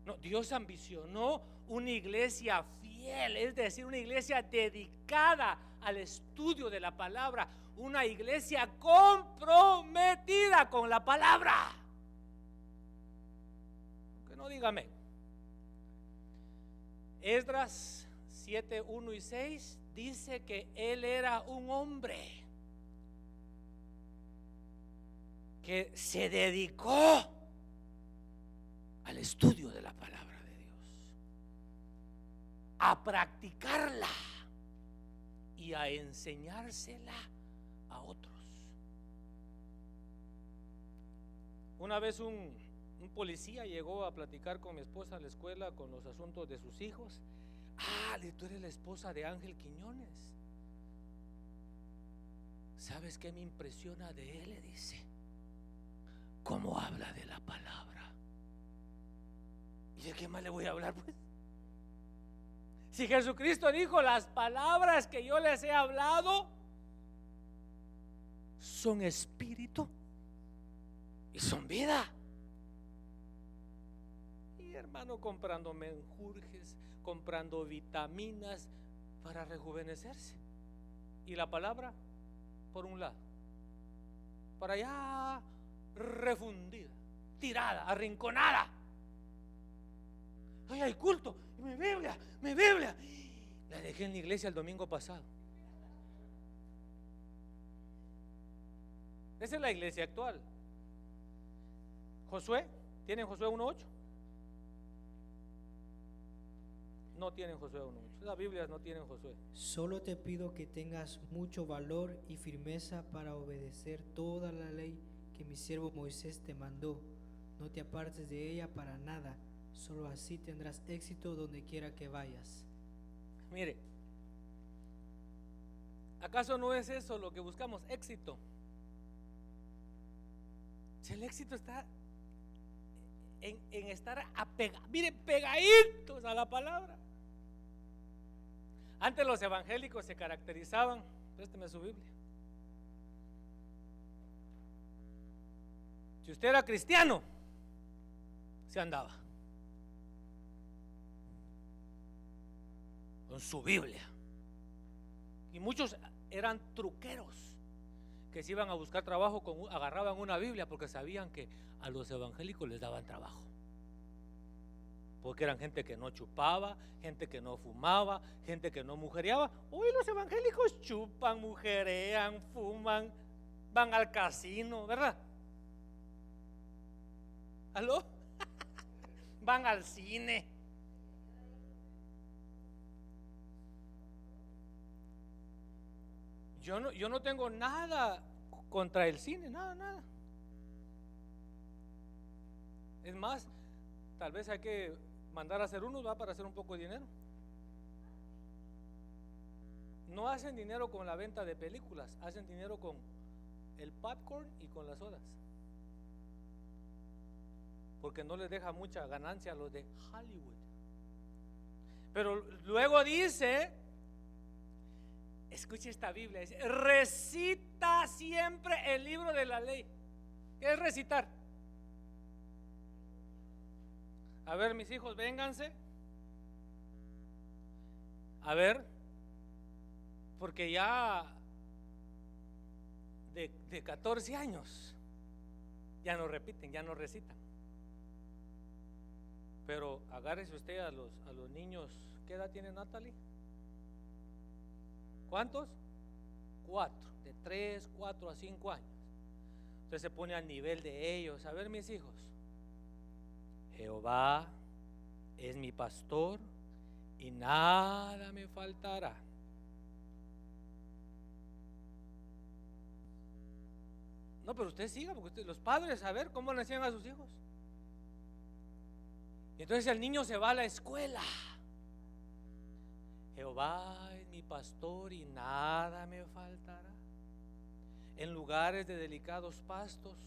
No, Dios ambicionó una iglesia fiel, es decir, una iglesia dedicada al estudio de la palabra, una iglesia comprometida con la palabra. Que no dígame. Esdras 7, 1 y 6 dice que él era un hombre que se dedicó al estudio de la palabra de Dios, a practicarla y a enseñársela a otros. Una vez un policía llegó a platicar con mi esposa a la escuela con los asuntos de sus hijos. Tú eres la esposa de Ángel Quiñones. ¿Sabes qué me impresiona de él? Le dice: cómo habla de la palabra. ¿Y de qué más le voy a hablar, pues? Si Jesucristo dijo: las palabras que yo les he hablado son espíritu y son vida. Y hermano, comprando menjurjes, comprando vitaminas para rejuvenecerse. Y la palabra por un lado, para allá refundida, tirada, arrinconada. Ay, hay culto, mi Biblia. La dejé en la iglesia el domingo pasado. Esa es la iglesia actual. Josué, ¿tienen Josué 1:8? No tienen Josué 1:8. Las Biblias no tienen Josué. Solo te pido que tengas mucho valor y firmeza para obedecer toda la ley que mi siervo Moisés te mandó. No te apartes de ella para nada. Solo así tendrás éxito donde quiera que vayas. Mire, ¿acaso no es eso lo que buscamos? Éxito. Si el éxito está en estar pegaditos a la palabra. Antes los evangélicos se caracterizaban, présteme su Biblia. Si usted era cristiano, se andaba con su Biblia. Y muchos eran truqueros que se iban a buscar trabajo, agarraban una Biblia porque sabían que a los evangélicos les daban trabajo. Porque eran gente que no chupaba, gente que no fumaba, gente que no mujereaba. Hoy los evangélicos chupan, mujerean, fuman, van al casino, ¿verdad? ¿Aló? Van al cine. Yo no tengo nada contra el cine, nada. Es más, tal vez hay que mandar a hacer unos, va, para hacer un poco de dinero. No hacen dinero con la venta de películas, hacen dinero con el popcorn y con las sodas, porque no les deja mucha ganancia a los de Hollywood. Pero luego dice, escuche esta Biblia, dice: recita siempre el libro de la ley. ¿Qué es recitar? A ver, mis hijos, vénganse. A ver, porque ya de 14 años ya no repiten, ya no recitan. Pero agárrese usted a los niños. ¿Qué edad tiene Natalie? ¿Cuántos? 4, de 3, 4 a 5 años. Entonces se pone al nivel de ellos. A ver, mis hijos, Jehová es mi pastor y nada me faltará. No, pero usted siga, porque los padres, a ver cómo le enseñan a sus hijos. Y entonces el niño se va a la escuela. Jehová es mi pastor y nada me faltará. En lugares de delicados pastos.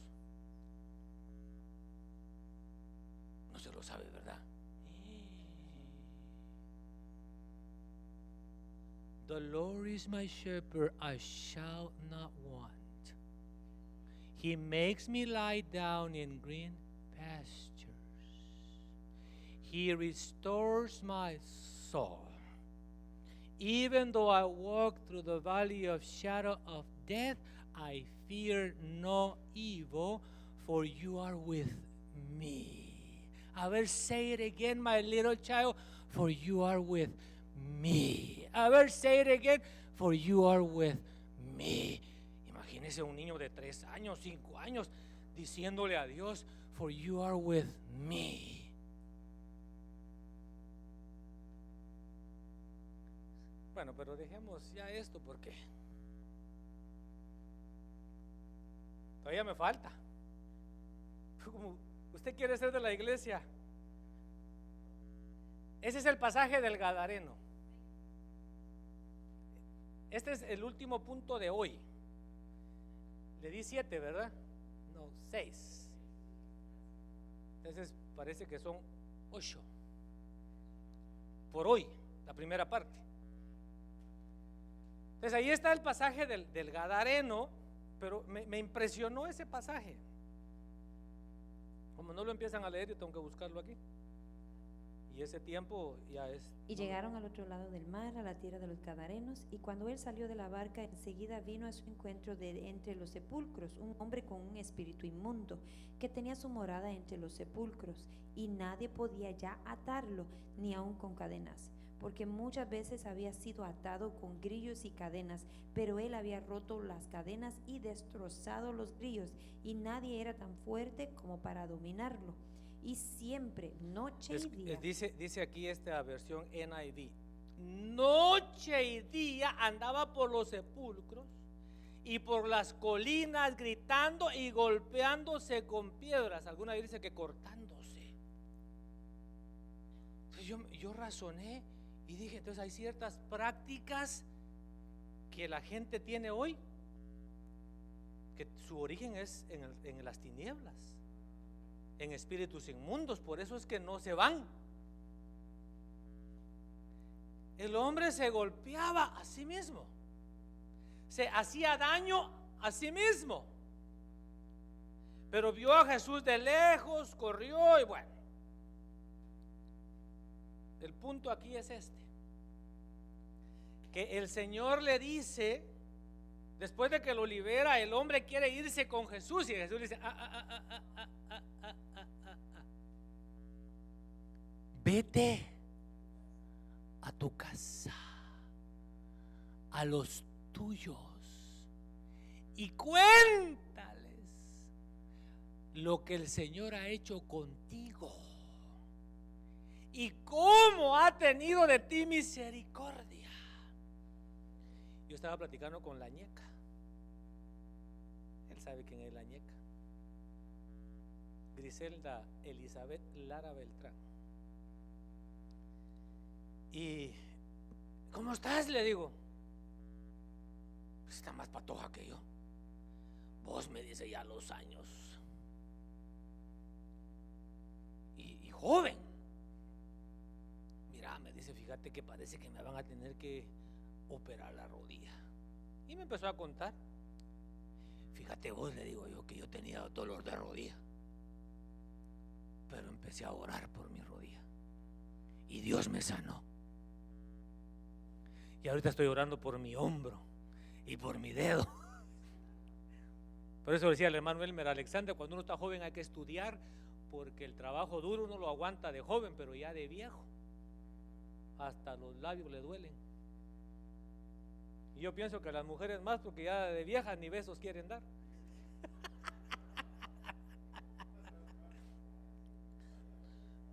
No se lo sabe, ¿verdad? The Lord is my shepherd, I shall not want. He makes me lie down in green pastures. He restores my soul. Even though I walk through the valley of shadow of death, I fear no evil, for you are with me. A ver, say it again, my little child, for you are with me. A ver, say it again, for you are with me. Imagínese un niño de 3 años, 5 años, diciéndole a Dios, for you are with me. Bueno, pero dejemos ya esto porque todavía me falta. Como usted quiere ser de la iglesia, ese es el pasaje del Gadareno. Este es el último punto de hoy. Le di 7, ¿verdad? No, 6. Entonces parece que son 8 por hoy, la primera parte. Entonces ahí está el pasaje del Gadareno, pero me impresionó ese pasaje. Como no lo empiezan a leer, yo tengo que buscarlo aquí. Y ese tiempo ya es. Y llegaron al otro lado del mar, a la tierra de los Gadarenos, y cuando él salió de la barca, enseguida vino a su encuentro de entre los sepulcros un hombre con un espíritu inmundo, que tenía su morada entre los sepulcros, y nadie podía ya atarlo, ni aun con cadenas, porque muchas veces había sido atado con grillos y cadenas, pero él había roto las cadenas y destrozado los grillos, y nadie era tan fuerte como para dominarlo. Y siempre, noche y día. Dice aquí esta versión NIV, noche y día andaba por los sepulcros y por las colinas gritando y golpeándose con piedras. Alguna vez dice que cortándose. Entonces yo razoné y dije, entonces hay ciertas prácticas que la gente tiene hoy que su origen es en las tinieblas, en espíritus inmundos. Por eso es que no se van. El hombre se golpeaba a sí mismo, se hacía daño a sí mismo, pero vio a Jesús de lejos, corrió y bueno. El punto aquí es este, que el Señor le dice, después de que lo libera, el hombre quiere irse con Jesús y Jesús le dice, vete a tu casa, a los tuyos, y cuéntales lo que el Señor ha hecho contigo y cómo ha tenido de ti misericordia. Yo estaba platicando con la ñeca. Él sabe quién es la ñeca. Griselda Elizabeth Lara Beltrán. Y ¿cómo estás? Le digo. Pues está más patoja que yo. Vos, me dice, ya los años. Y joven. Mira, me dice, fíjate que parece que me van a tener que operar la rodilla. Y me empezó a contar. Fíjate vos, le digo yo, que yo tenía dolor de rodilla, pero empecé a orar por mi rodilla y Dios me sanó. Y ahorita estoy orando por mi hombro y por mi dedo. Por eso decía el hermano Elmer Alexander, cuando uno está joven hay que estudiar, porque el trabajo duro uno lo aguanta de joven, pero ya de viejo hasta los labios le duelen. Y yo pienso que las mujeres más, porque ya de viejas ni besos quieren dar.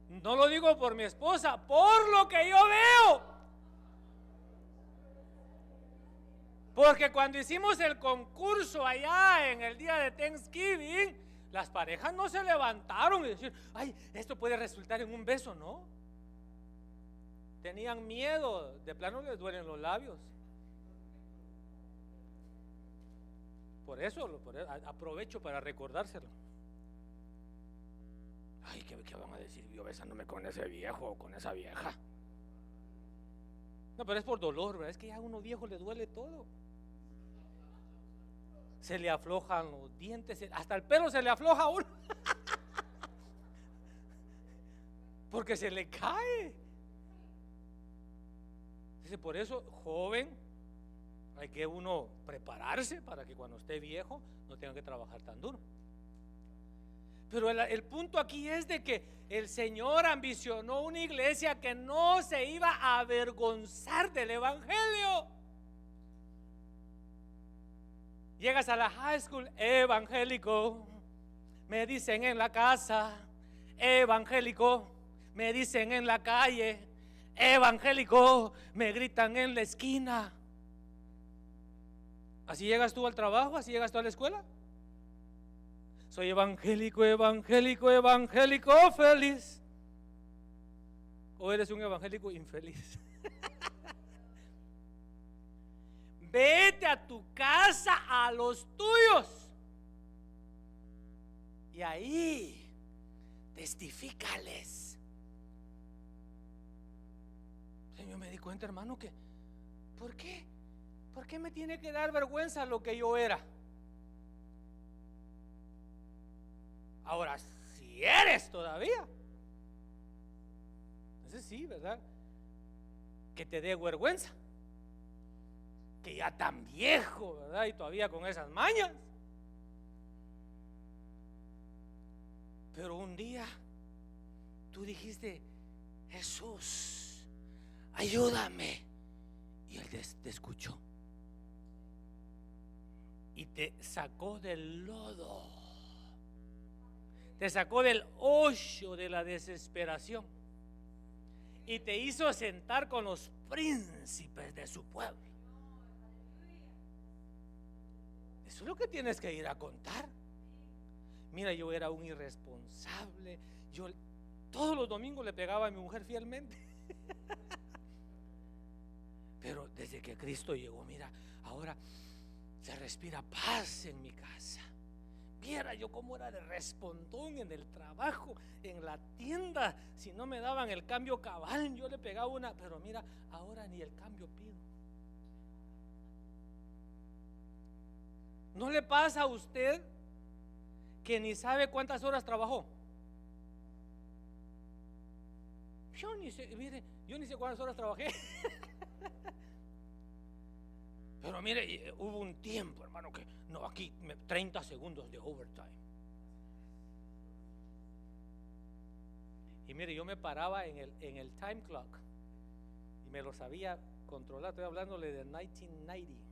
No lo digo por mi esposa, por lo que yo veo. Porque cuando hicimos el concurso allá en el día de Thanksgiving, las parejas no se levantaron y decían, ay, esto puede resultar en un beso, ¿no? Tenían miedo, de plano les duelen los labios. Por eso aprovecho para recordárselo. Ay, ¿qué van a decir yo besándome con ese viejo o con esa vieja? No, pero es por dolor, ¿verdad? Es que ya a uno viejo le duele todo. Se le aflojan los dientes, hasta el pelo se le afloja a uno. Porque se le cae. Entonces, por eso, joven, hay que uno prepararse para que cuando esté viejo no tenga que trabajar tan duro. Pero el punto aquí es de que el Señor ambicionó una iglesia que no se iba a avergonzar del evangelio. Llegas a la high school, evangélico, me dicen en la casa, evangélico, me dicen en la calle, evangélico, me gritan en la esquina. ¿Así llegas tú al trabajo? ¿Así llegas tú a la escuela? Soy evangélico, evangélico, evangélico feliz. ¿O eres un evangélico infeliz? Vete a tu casa, a los tuyos, y ahí testifícales. Yo me di cuenta, hermano, que ¿por qué? ¿Por qué me tiene que dar vergüenza lo que yo era? Ahora, si eres todavía, entonces sí, ¿verdad? Que te dé vergüenza. Que ya tan viejo, ¿verdad? Y todavía con esas mañas. Pero un día tú dijiste, Jesús, ayúdame. Y Él te escuchó. Y te sacó del lodo. Te sacó del hoyo de la desesperación. Y te hizo sentar con los príncipes de su pueblo. Eso es lo que tienes que ir a contar. Mira, yo era un irresponsable. Yo todos los domingos le pegaba a mi mujer fielmente. Pero desde que Cristo llegó, mira, ahora se respira paz en mi casa. Viera yo cómo era de respondón en el trabajo, en la tienda. Si no me daban el cambio cabal, yo le pegaba una. Pero mira, ahora ni el cambio pido. ¿No le pasa a usted que ni sabe cuántas horas trabajó? Yo ni sé, mire, yo ni sé cuántas horas trabajé. Pero mire, hubo un tiempo, hermano, que no, aquí 30 segundos de overtime. Y mire, yo me paraba en el time clock y me lo sabía controlar. Estoy hablándole de 1990.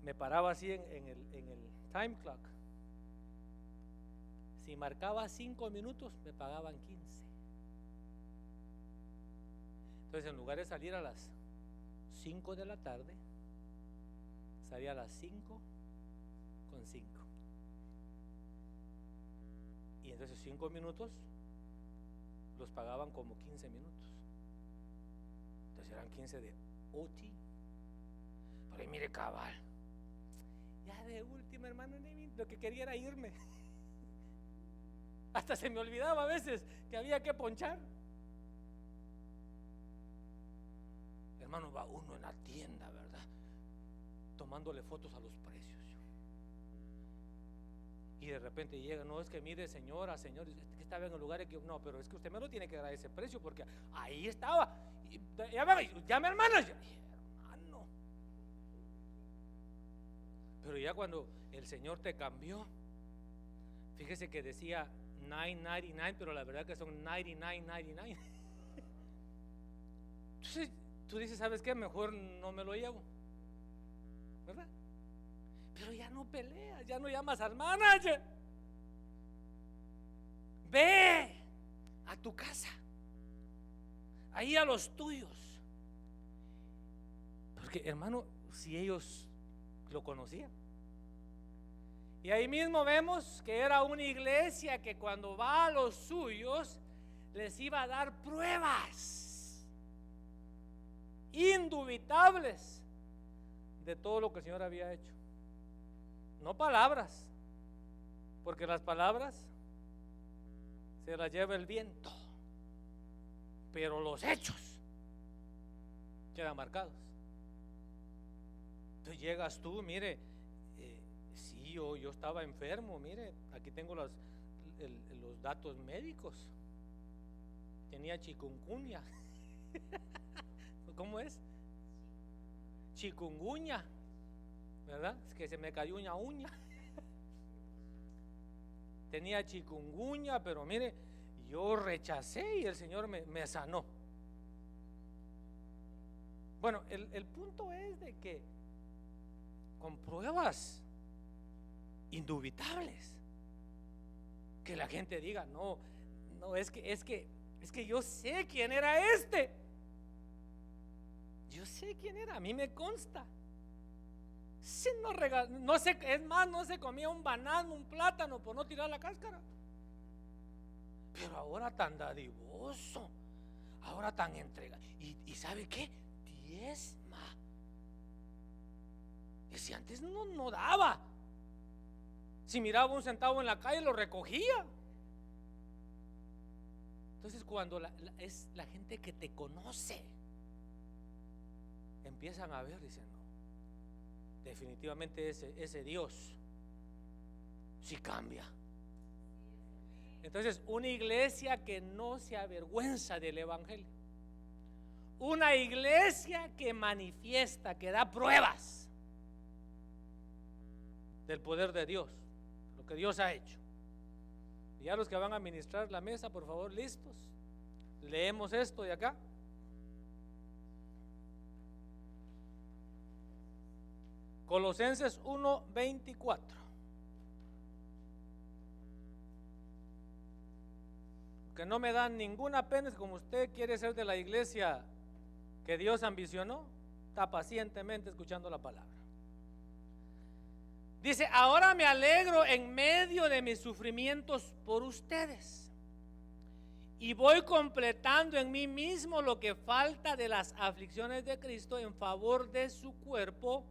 Me paraba así en el time clock. Si marcaba 5 minutos, me pagaban 15. Entonces, en lugar de salir a las 5 de la tarde, salía a las 5:05. Y entonces 5 minutos los pagaban como 15 minutos. Entonces eran 15 de OT. Pero mire, cabal, ya de última, hermano, lo que quería era irme. Hasta se me olvidaba a veces que había que ponchar. Hermano, va uno en la tienda, ¿verdad? Tomándole fotos a los precios. Y de repente llega, no, es que mire, señora, señor, que estaba en el lugar que no, pero es que usted me lo tiene que dar ese precio porque ahí estaba. Y, llame hermano. Hermano, Pero ya cuando el Señor te cambió, fíjese que decía 999, pero la verdad que son 99.99. Entonces tú dices, ¿sabes qué? Mejor no me lo llevo, ¿verdad? Pero ya no peleas, ya no llamas al manager. Ve a tu casa, ahí a los tuyos. Porque hermano, si ellos lo conocían. Y ahí mismo vemos que era una iglesia que cuando va a los suyos les iba a dar pruebas indubitables de todo lo que el Señor había hecho. No palabras, porque las palabras se las lleva el viento, pero los hechos quedan marcados. Entonces llegas tú, mire, sí, yo estaba enfermo, mire, aquí tengo los datos médicos, tenía chikungunya. ¿Cómo es? Chikungunya, ¿verdad? Es que se me cayó una uña. Tenía chikungunya, pero mire, yo rechacé y el Señor me sanó. Bueno, el punto es de que con pruebas indubitables, que la gente diga, no, es que yo sé quién era este. Yo sé quién era, a mí me consta. Si no sé, es más, no se comía un banano, un plátano por no tirar la cáscara. Pero ahora tan dadivoso, ahora tan entregado. ¿Y sabe qué? Diezma. Y si antes no daba, si miraba un centavo en la calle lo recogía. Entonces cuando es la gente que te conoce, empiezan a ver, dicen, no, definitivamente ese Dios sí cambia. Entonces una iglesia que no se avergüenza del evangelio, una iglesia que manifiesta, que da pruebas del poder de Dios, lo que Dios ha hecho. Y ya los que van a administrar la mesa, por favor, listos. Leemos esto de acá. Colosenses 1:24. Que no me dan ninguna pena, como usted quiere ser de la iglesia que Dios ambicionó, está pacientemente escuchando la palabra. Dice, ahora me alegro en medio de mis sufrimientos por ustedes y voy completando en mí mismo lo que falta de las aflicciones de Cristo en favor de su cuerpo,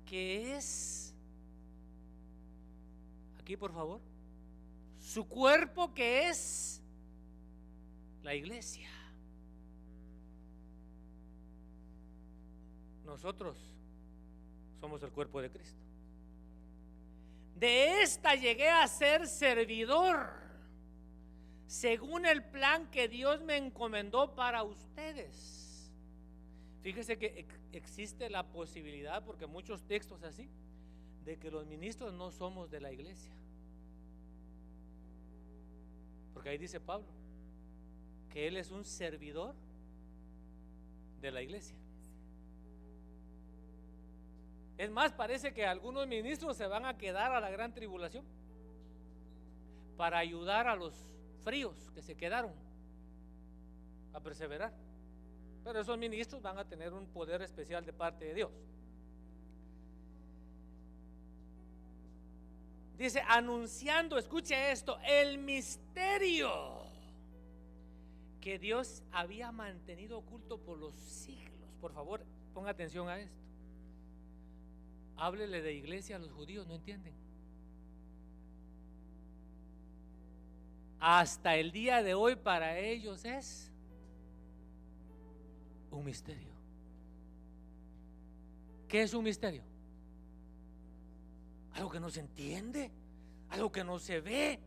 que es, aquí por favor, su cuerpo, que es la iglesia. Nosotros somos el cuerpo de Cristo. De esta llegué a ser servidor, según el plan que Dios me encomendó para ustedes. Fíjese que existe la posibilidad, porque muchos textos así, de que los ministros no somos de la iglesia. Porque ahí dice Pablo que él es un servidor de la iglesia. Es más, parece que algunos ministros se van a quedar a la gran tribulación para ayudar a los fríos que se quedaron a perseverar. Pero esos ministros van a tener un poder especial de parte de Dios. Dice, anunciando, escuche esto, el misterio que Dios había mantenido oculto por los siglos. Por favor, ponga atención a esto. Háblele de iglesia a los judíos, no entienden. Hasta el día de hoy para ellos es un misterio. ¿Qué es un misterio? Algo que no se entiende, algo que no se ve.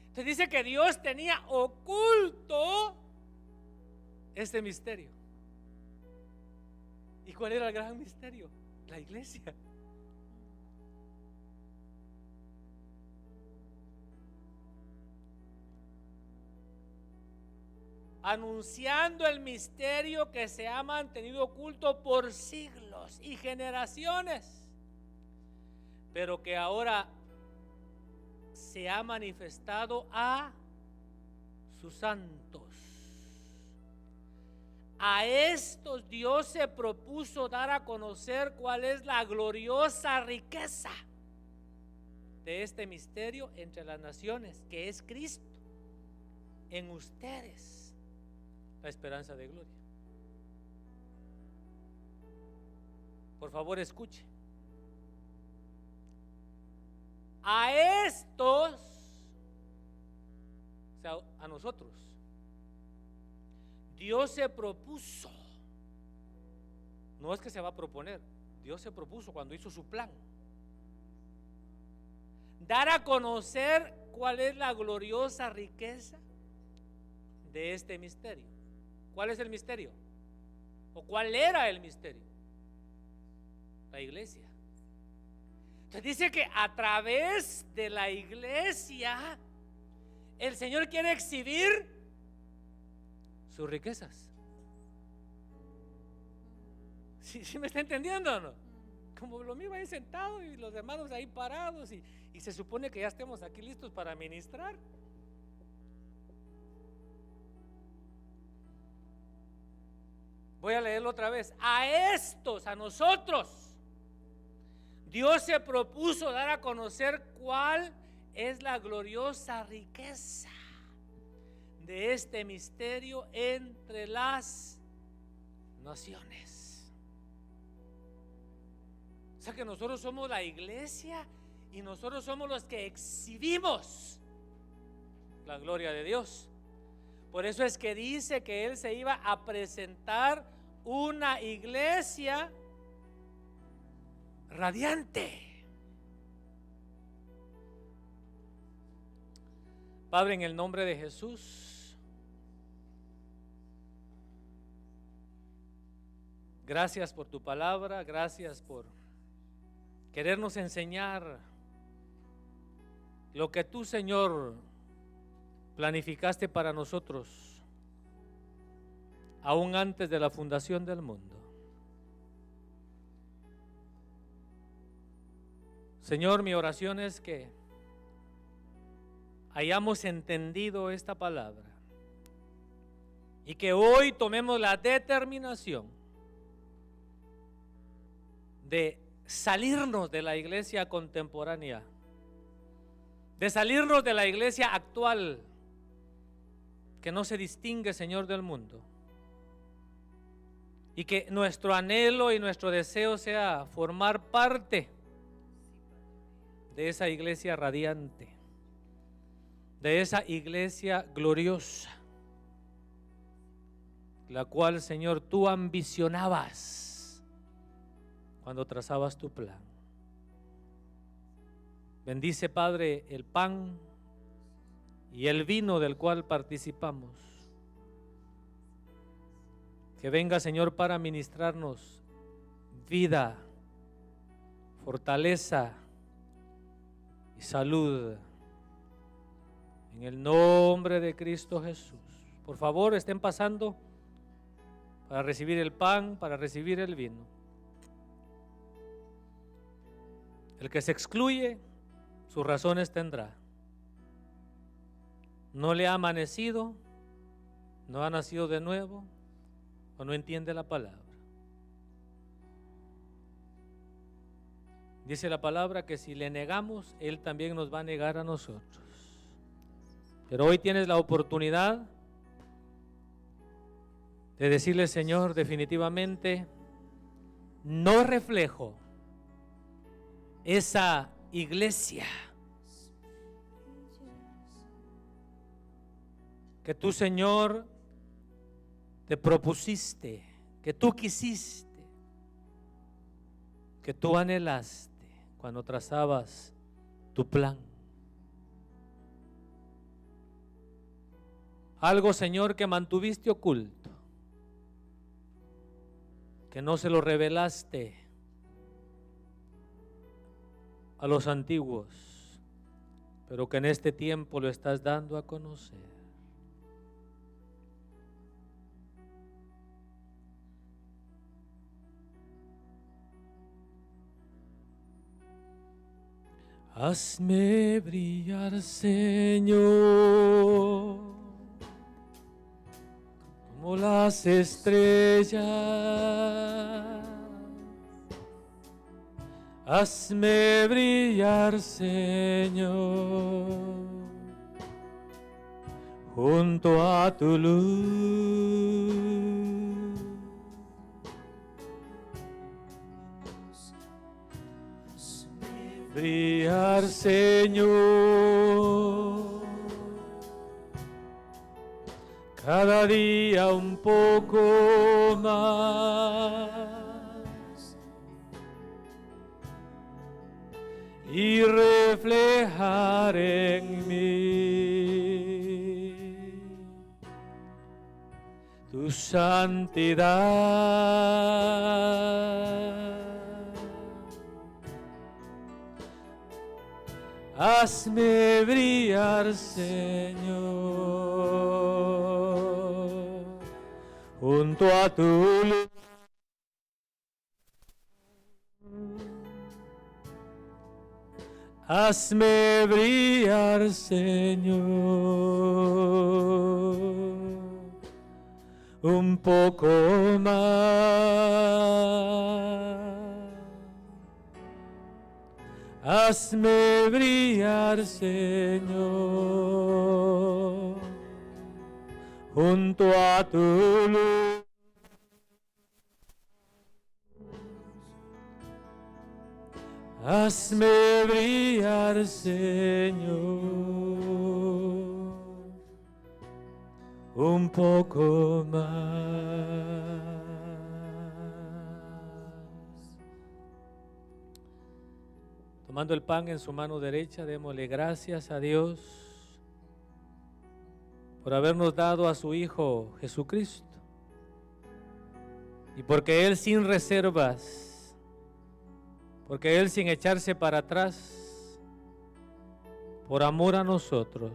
Entonces dice que Dios tenía oculto este misterio. ¿Y cuál era el gran misterio? La iglesia. anunciando el misterio que se ha mantenido oculto por siglos y generaciones, pero que ahora se ha manifestado a sus santos. A estos Dios se propuso dar a conocer cuál es la gloriosa riqueza de este misterio entre las naciones, que es Cristo en ustedes, la esperanza de gloria. Por favor, escuche. A estos, o sea, a nosotros, Dios se propuso, no es que se va a proponer, Dios se propuso cuando hizo su plan, dar a conocer cuál es la gloriosa riqueza de este misterio. ¿Cuál es el misterio? ¿O cuál era el misterio? La iglesia. Entonces dice que a través de la iglesia el Señor quiere exhibir sus riquezas. ¿Sí me está entendiendo o no? Como lo mismo ahí sentado y los hermanos ahí parados y se supone que ya estemos aquí listos para ministrar. Voy a leerlo otra vez. A estos, a nosotros, Dios se propuso dar a conocer cuál es la gloriosa riqueza de este misterio entre las naciones. O sea que nosotros somos la iglesia y nosotros somos los que exhibimos la gloria de Dios. Por eso es que dice que Él se iba a presentar una iglesia radiante. Padre, en el nombre de Jesús, gracias por tu palabra, gracias por querernos enseñar lo que tú, Señor, planificaste para nosotros aún antes de la fundación del mundo. Señor, mi oración es que hayamos entendido esta palabra y que hoy tomemos la determinación de salirnos de la iglesia contemporánea, de salirnos de la iglesia actual que no se distingue, Señor, del mundo, y que nuestro anhelo y nuestro deseo sea formar parte de esa iglesia radiante, de esa iglesia gloriosa, la cual, Señor, tú ambicionabas cuando trazabas tu plan. Bendice, Padre, el pan y el vino del cual participamos. Que venga, Señor, para ministrarnos vida, fortaleza y salud. En el nombre de Cristo Jesús. Por favor, estén pasando para recibir el pan, para recibir el vino. El que se excluye, sus razones tendrá. No le ha amanecido, no ha nacido de nuevo o no entiende la palabra. Dice la palabra que si le negamos, Él también nos va a negar a nosotros. Pero hoy tienes la oportunidad de decirle: Señor, definitivamente no reflejo esa iglesia que tú, Señor, te propusiste, que tú quisiste, que tú anhelaste cuando trazabas tu plan. Algo, Señor, que mantuviste oculto, que no se lo revelaste a los antiguos, pero que en este tiempo lo estás dando a conocer. Hazme brillar, Señor, como las estrellas. Hazme brillar, Señor, junto a tu luz. Brillar, Señor, cada día un poco más, y reflejar en mí tu santidad. Hazme brillar, Señor, junto a tu luz. Hazme brillar, Señor, un poco más. Hazme brillar, Señor, junto a tu luz. Hazme brillar, Señor, un poco más. Tomando el pan en su mano derecha, démosle gracias a Dios por habernos dado a su Hijo Jesucristo, y porque Él sin reservas, porque Él sin echarse para atrás, por amor a nosotros,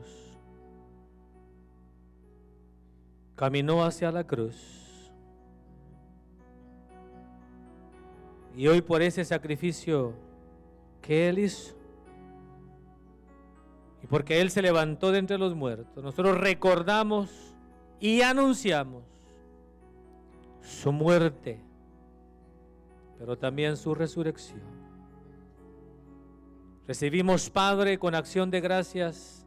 caminó hacia la cruz. Y hoy, por ese sacrificio que Él hizo, y porque Él se levantó de entre los muertos, nosotros recordamos y anunciamos su muerte, pero también su resurrección. Recibimos, Padre, con acción de gracias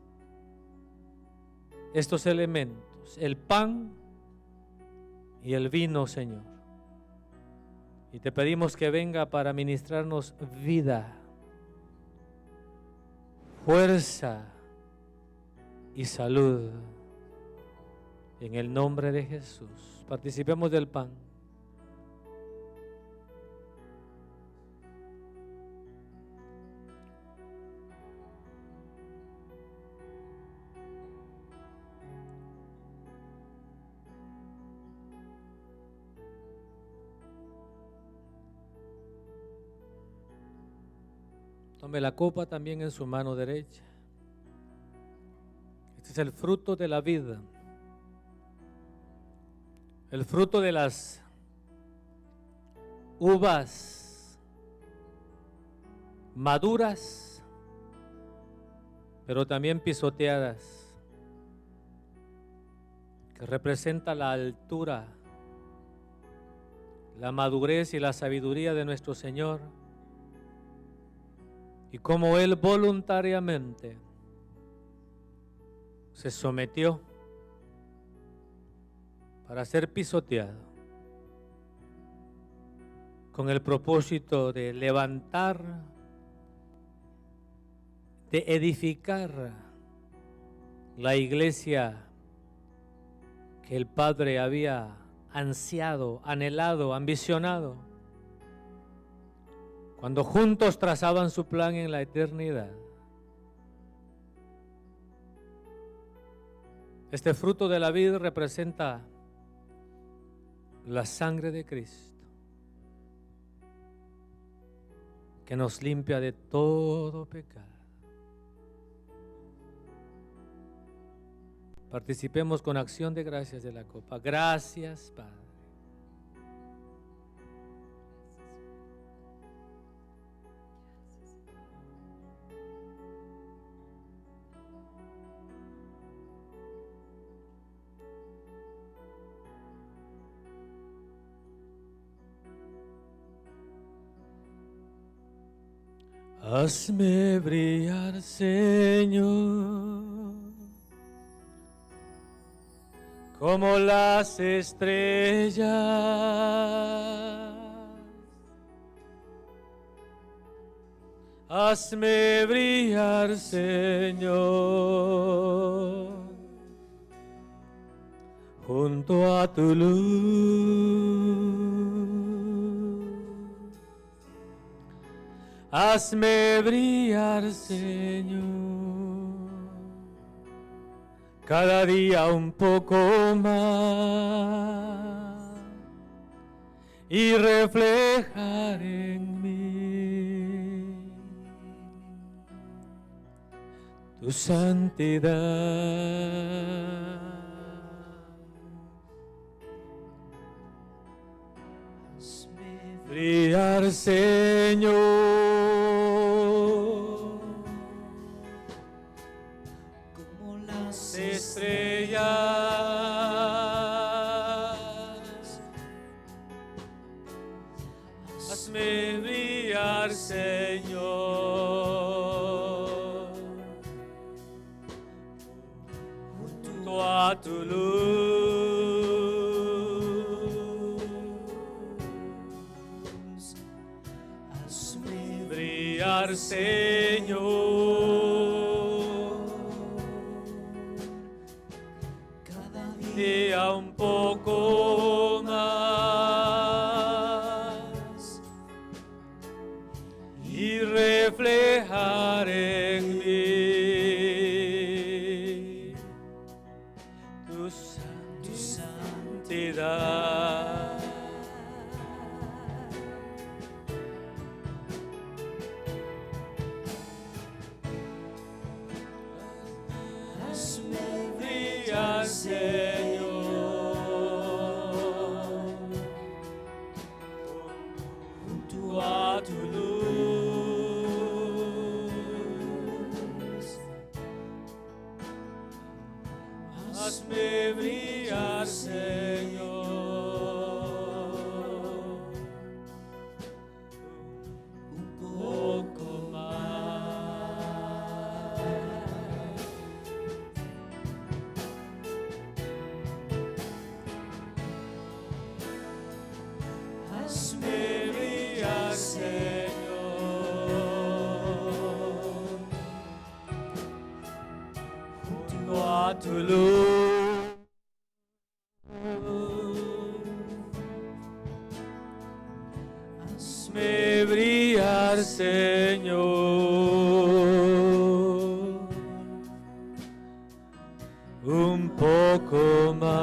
estos elementos, el pan y el vino, Señor, y te pedimos que venga para ministrarnos vida, fuerza y salud, en el nombre de Jesús. Participemos del pan. Tome la copa también en su mano derecha. Este es el fruto de la vida, el fruto de las uvas maduras, pero también pisoteadas, que representa la altura, la madurez y la sabiduría de nuestro Señor, y cómo Él voluntariamente se sometió para ser pisoteado, con el propósito de levantar, de edificar la iglesia que el Padre había ansiado, anhelado, ambicionado, cuando juntos trazaban su plan en la eternidad. Este fruto de la vida representa la sangre de Cristo, que nos limpia de todo pecado. Participemos con acción de gracias de la copa. Gracias, Padre. Hazme brillar, Señor, como las estrellas. Hazme brillar, Señor, junto a tu luz. Hazme brillar, Señor, cada día un poco más y reflejar en mí tu santidad. Hazme brillar, Señor, como las estrellas. Hazme brillar, Señor, junto a tu luz. Hazme brillar, Señor, cada día un poco más y reflejar en mí tu santidad. Hazme brillar, Señor, junto a tu luz. Hazme brillar, Señor, un poco más. Hazme brillar, Señor, junto a tu luz. Hazme brillar, Señor, un poco más.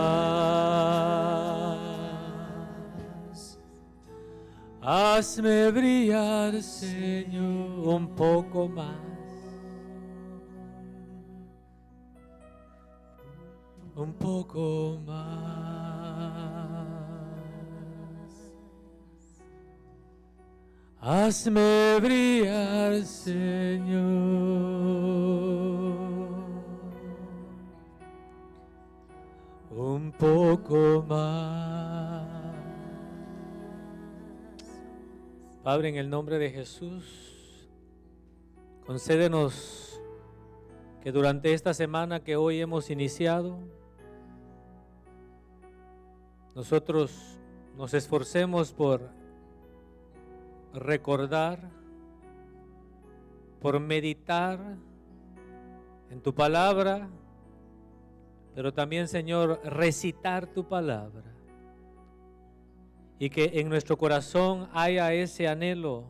Hazme brillar, Señor, un poco más. Un poco más. Hazme brillar, Señor, un poco más. Padre, en el nombre de Jesús, concédenos que durante esta semana que hoy hemos iniciado, nosotros nos esforcemos por recordar, por meditar en tu palabra, pero también, Señor, recitar tu palabra. Y que en nuestro corazón haya ese anhelo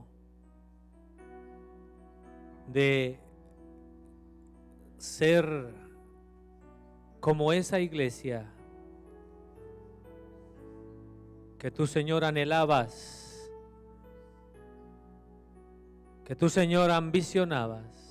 de ser como esa iglesia que tú, Señor, anhelabas, que tú, Señor, ambicionabas.